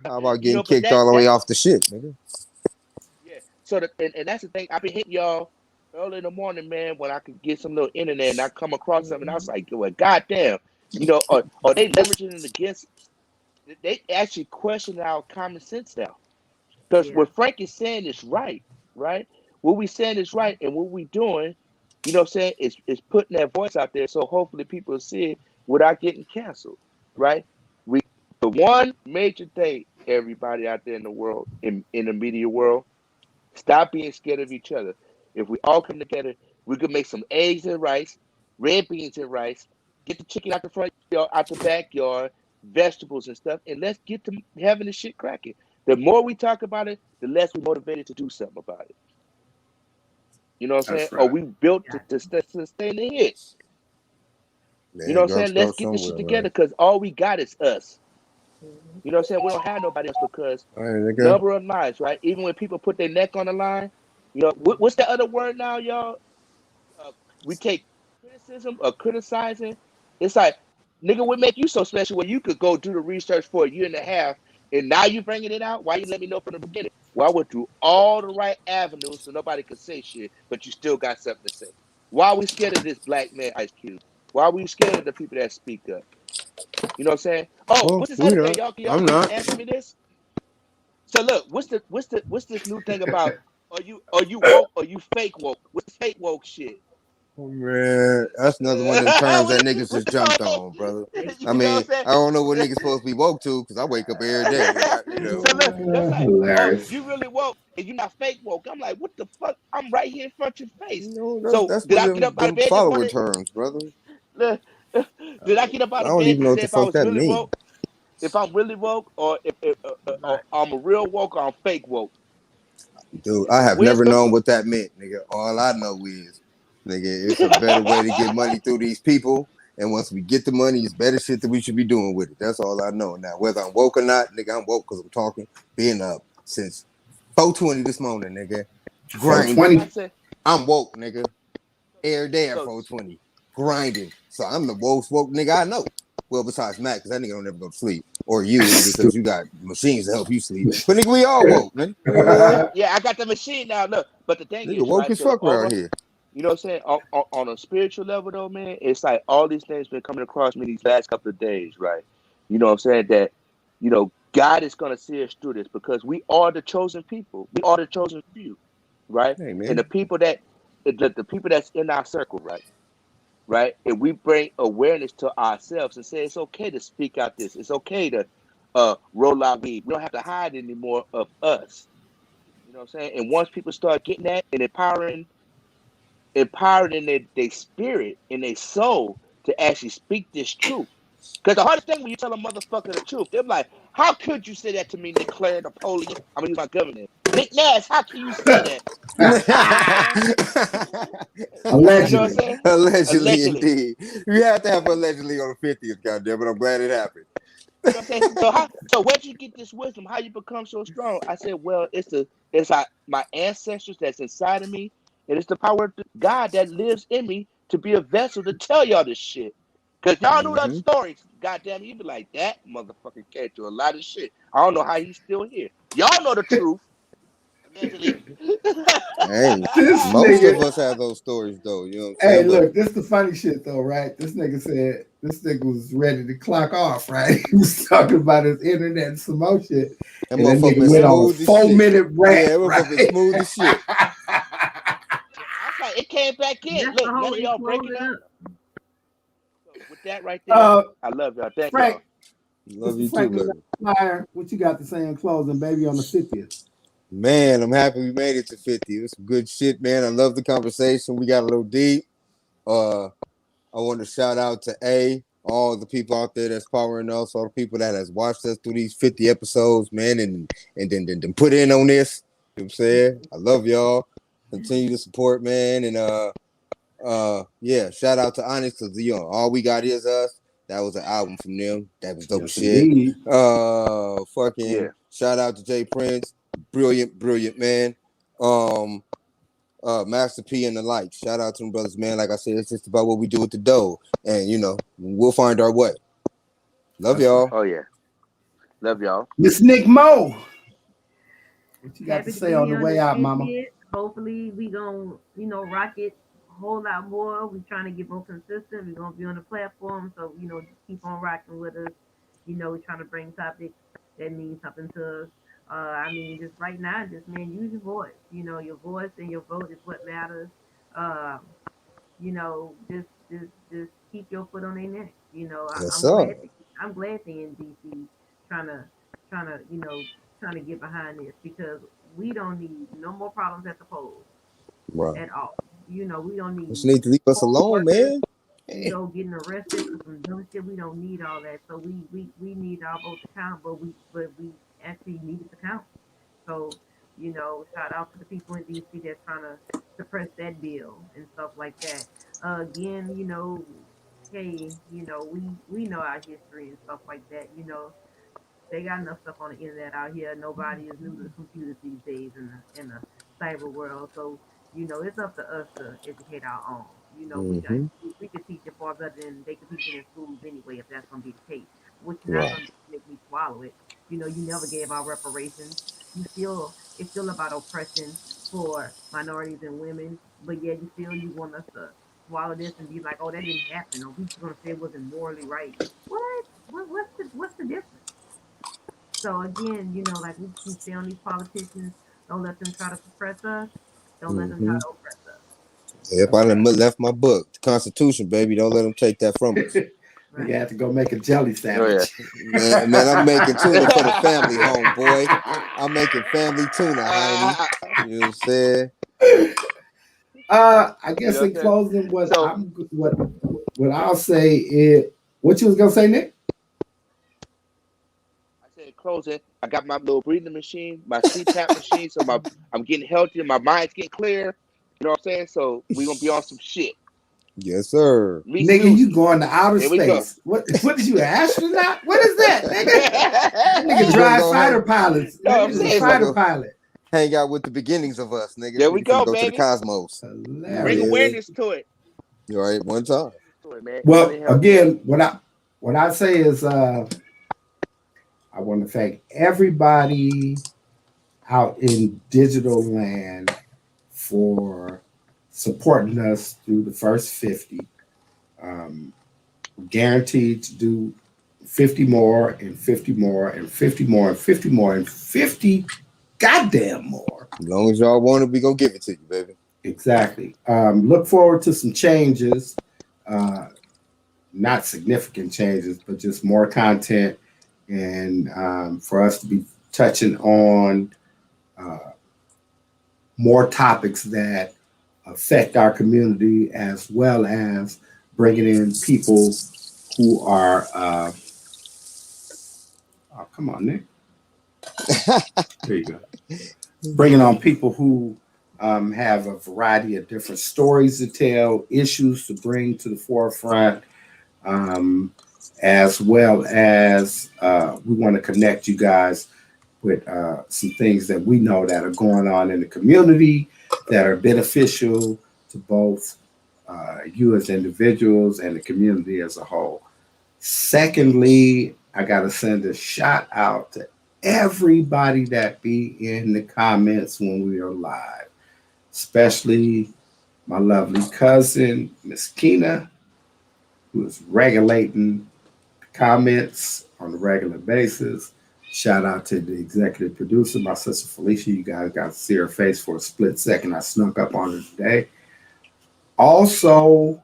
How about getting But kicked all the way that's off the shit, nigga? yeah. So and that's the thing. I've been hitting y'all early in the morning, man, when I could get some little internet and I come across something. I was like, well, goddamn, are they leveraging it against? They actually question our common sense now. Because Yeah. what Frank is saying is right, right? What we saying is right, and what we doing, you know what I'm saying, is putting that voice out there so hopefully people will see it without getting canceled, right? We The one major thing, everybody out there in the world, in the media world, stop being scared of each other. If we all come together, we could make some eggs and rice, red beans and rice, get the chicken out the front yard, out the backyard, vegetables and stuff, and let's get to having this shit cracking. The more we talk about it, the less we're motivated to do something about it. You know what I'm saying? That's Or right. we built Got to sustain the hit. You Man, know what I'm gotta saying? Let's start get this shit somewhere, together man. because all we got is us. you. Mhm. You know what I'm saying? We don't have nobody else because All right, nigga. number of lives, right? Even when people put their neck on the line, what's the other word now, y'all? We take criticism or criticizing. It's like, nigga, what make you so special when you could go do the research for a year and a half and now you bringing it out? Why you let me know from the beginning? Well, I went through all the right avenues so nobody could say shit, but you still got something to say. Why are we scared of this black man, Ice Cube? Why are we scared of the people that speak up? You know what I'm saying? Oh, Well, what's this we other thing, not. y'all? I'm Can you not. answer me this? So look, what's this new thing about? Are you woke or you fake woke? What's the fake woke shit? Oh, man, that's another one of them terms that niggas just jumped on, brother. I You know what I'm mean, saying? I don't know what niggas supposed to be woke to because I wake up every day. So look, that's like, oh, Hilarious. you really woke and you not fake woke. I'm like, what the fuck? I'm right here in front of your face. That's So that's did one I of get up out of them bed this follower morning? terms, brother. Look, did I get up I out of don't bed even and know what say the if I fuck was that really means. woke? If I'm really woke, or I'm a real woke, or I'm fake woke. Dude, I have Where's never the known what that meant, nigga. All I know is, nigga, it's a better way to get money through these people. And once we get the money, it's better shit that we should be doing with it. That's all I know. Now, whether I'm woke or not, nigga, I'm woke because I'm talking, being up since 4:20 this morning, nigga. Grinding. 420. I said? I'm woke, nigga. Every day at So 4:20. Grinding. So I'm the most woke nigga I know. Well, besides Matt, because that nigga don't ever go to sleep. Or you, nigga, because you got machines to help you sleep. But nigga, we all woke, man. You know what I'm saying? yeah, I got the machine now. Look, but the thing Nigga is, woke right? as So fuck around here. you know what I'm saying? On a spiritual level, though, man, it's like all these things been coming across me these last couple of days, right? You know what I'm saying? That, God is going to see us through this because we are the chosen people. We are the chosen few, right? Hey, And man. the people that's in our circle, right? Right? And we bring awareness to ourselves and say it's okay to speak out this. It's okay to roll our weed. We don't have to hide anymore of us. You know what I'm saying? And once people start getting that and empowered in their spirit, in their soul to actually speak this truth. Because the hardest thing when you tell a motherfucker the truth, they're like, how could you say that to me, Nick Claire Napoleon? I'm gonna use my government. Nick Nash, how can you say that? You know what I'm Allegedly. saying? Allegedly, Allegedly. indeed. You have to have allegedly on the 50th, goddamn, but I'm glad it happened. You know what I'm saying? So where'd you get this wisdom? How you become so strong? I said, well, it's my ancestors that's inside of me, and it's the power of God that lives in me to be a vessel to tell y'all this shit. Cause y'all knew that Mm-hmm. stories. Goddamn, you be like, that motherfucker can't do a lot of shit. I don't know how he's still here. Y'all know the truth. Allegedly. Hey, This most of nigga. us have those stories, though. You know what I'm Hey, saying? But look, this the funny shit though, right? This nigga said this nigga was ready to clock off, right? He was talking about his internet and some more shit, that and that motherfucker nigga been went on a smooth as shit. 4-minute rant, Yeah, that motherfucker been right? smooth as shit. I was like, it came back And in. that's the Look, none whole of it y'all close breaking it up. up. So with that right there, I love y'all. Thank Frank, y'all. Love Mr. you too, Franklin baby. Fire, what you got to say in closing, baby, on the 50th? Man, I'm happy we made it to 50. It was some good shit, man. I love the conversation. We got a little deep. I want to shout out to all the people out there that's powering us, all the people that has watched us through these 50 episodes, man, and then put in on this. You know what I'm saying? I love y'all. Continue to support, man. And yeah, shout out to Onyx because all we got is us. That was an album from them. That was dope as Yes, shit. indeed. Yeah. Fucking shout out to Jay Prince. Brilliant man. Um, Master P and the like. Shout out to them brothers, man. Like I said, it's just about what we do with the dough. And we'll find our way. Love That's right. y'all. Oh yeah. Love y'all. Miss Nick Mo, what you got to Happy to say be on the here on way the out, mama? 50th. Hopefully we gonna, rock it a whole lot more. We trying to get more consistent. We're gonna be on the platform, so just keep on rocking with us. We're trying to bring topics that mean something to us. I mean, just right now, just man, use your voice. Your voice and your vote is what matters. Um, just keep your foot on their neck. Yes, I'm sir. glad I'm glad they in DC trying to trying to trying to get behind this because we don't need no more problems at the polls Right. at all. We don't Just need need to leave us poll alone, workers, man. getting arrested for some dumb shit. We don't need all that. So we need our vote to count, but we actually need it to count. So, shout out to the people in DC that's trying to suppress that bill and stuff like that. Again, hey, we know our history and stuff like that. They got enough stuff on the internet out here. Nobody is new to computers these days in the cyber world. So it's up to us to educate our own. Mm-hmm. We could teach it far better than they could teach it in schools anyway, if that's gonna be the case. Which you're not Right. gonna make me swallow it. You never gave out reparations. It's still about oppression for minorities and women, but yet you want us to swallow this and be like, oh, that didn't happen, or we just gonna say it wasn't morally right. What? What's the difference? So again, like we keep saying, these politicians, don't let them try to suppress us. Don't let them try Mm-hmm. to oppress us. If That's I done right. left my book, the Constitution, baby, don't let them take that from us. You Right. had to go make a jelly Oh yeah. sandwich. Man, I'm making tuna for the family home, boy. I'm making family tuna, Heine. You know what I'm saying? I You guess know what in I'm saying? closing, So what I'll say is what you was gonna say, Nick. I said closing. I got my little breathing machine, my CPAP machine, so I'm getting healthier, my mind's getting clear. You know what I'm saying? So we gonna be on some shit. Yes, sir. Me Nigga, you Susie. going to outer Here we go. space? What is you, an astronaut? What is that, nigga? That nigga We gonna drive go hang. fighter pilots. No, That I'm nigga's a We saying finna fighter so. go pilot. hang out with the beginnings of us, nigga. There we We finna go, go to the baby. cosmos. Bring You Hilarious. hear me? awareness to it. You all right? One time. To it, man. Eating Well, healthier. again, what I say is I want to thank everybody out in digital land for supporting us through the first 50. Um, Guaranteed to do 50 more and 50 more and 50 more and 50 more and 50 goddamn more. As long as y'all want it, we gonna give it to you, baby. Exactly. Look forward to some changes. Uh, Not significant changes, but just more content and for us to be touching on uh, more topics that affect our community, as well as bringing in people who are, oh, come on, Nick. There you go. Bringing on people who have a variety of different stories to tell, issues to bring to the forefront, um, as well as we want to connect you guys with some things that we know that are going on in the community that are beneficial to both you as individuals and the community as a whole. Secondly, I got to send a shout out to everybody that be in the comments when we are live, especially my lovely cousin, Miss Keena, who is regulating comments on a regular basis. Shout out to the executive producer, my sister Felicia. You guys got to see her face for a split second. I snuck up on her today. Also,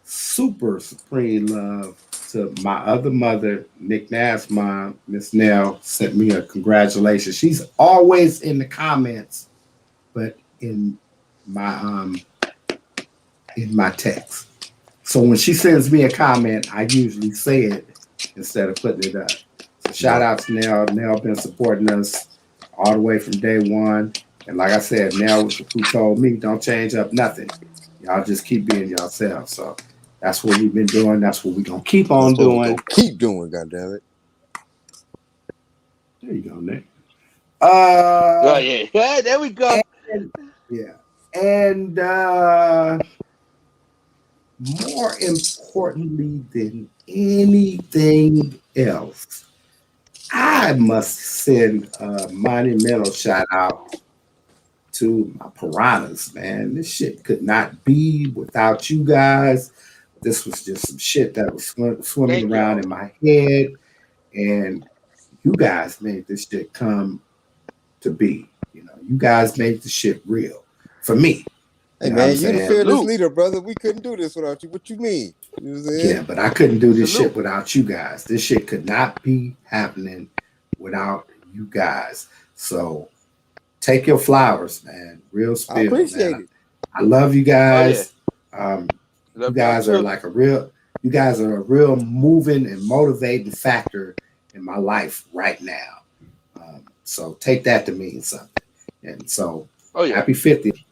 super supreme love to my other mother, Nick Nass' mom, Miss Nell, sent me a congratulations. She's always in the comments, but my in my text. So when she sends me a comment, I usually say it instead of putting it up. So shout Right. out to Nell. Nell been supporting us all the way from day one. And like I said, Nell who told me don't change up nothing. Y'all just keep being yourselves. So that's what we've been doing. That's what we're gonna keep That's on what we gonna doing. keep doing, goddammit. There you go, Nick. Oh Uh yeah. Yeah, there we go. and yeah. And more importantly than anything else, I must send a monumental shout out to my piranhas, man. This shit could not be without you guys. This was just some shit that was swimming Thank around y'all. in my head, and you guys made this shit come to be. You guys made the shit real for me. Hey You know what I'm man, you the saying? fearless Salute. leader, brother. We couldn't do this without you. What you mean? You know what I'm Yeah, saying? but I couldn't do this shit Salute. without you guys. This shit could not be happening without you guys. So take your flowers, man. Real I spill, man. appreciate it. I love you Oh yeah. guys. You Love y'all guys are too. like you guys are a real moving and motivating factor in my life right now. So take that to mean something. And so Oh yeah. happy 50th.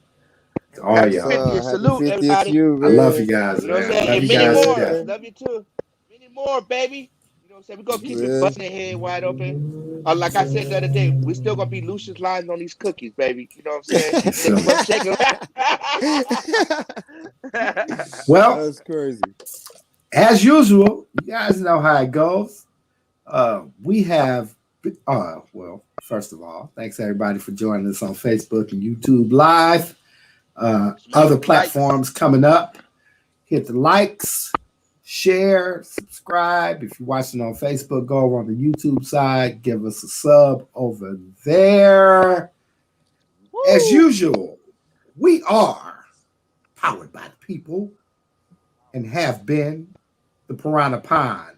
All Happy y'all. 50th. Happy Salute, 50th to everybody. you, I love you man. guys, You know what I'm man. I saying? love And you many guys to more. death. Love you too. Many more, baby. You know what I'm saying? We're going to keep it Yeah. busting head wide open. Like I said the other day, we still going to be Lucius lines on these cookies, baby. You know what I'm saying? It's Lick them silly. up, shake them. Well, That's crazy. as usual, you guys know how it goes. We have, well, first of all, thanks everybody for joining us on Facebook and YouTube Live. Smash Other them likes. platforms coming up. Hit the likes, share, subscribe. If you're watching on Facebook, go over on the YouTube side, give us a sub over there. As Woo! usual, we are powered by the people and have been the Piranha Pond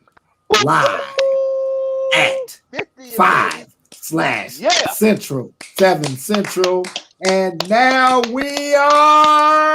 live Ooh, at 50th, baby. 5 slash Yeah. Central, 7 Central. And now we are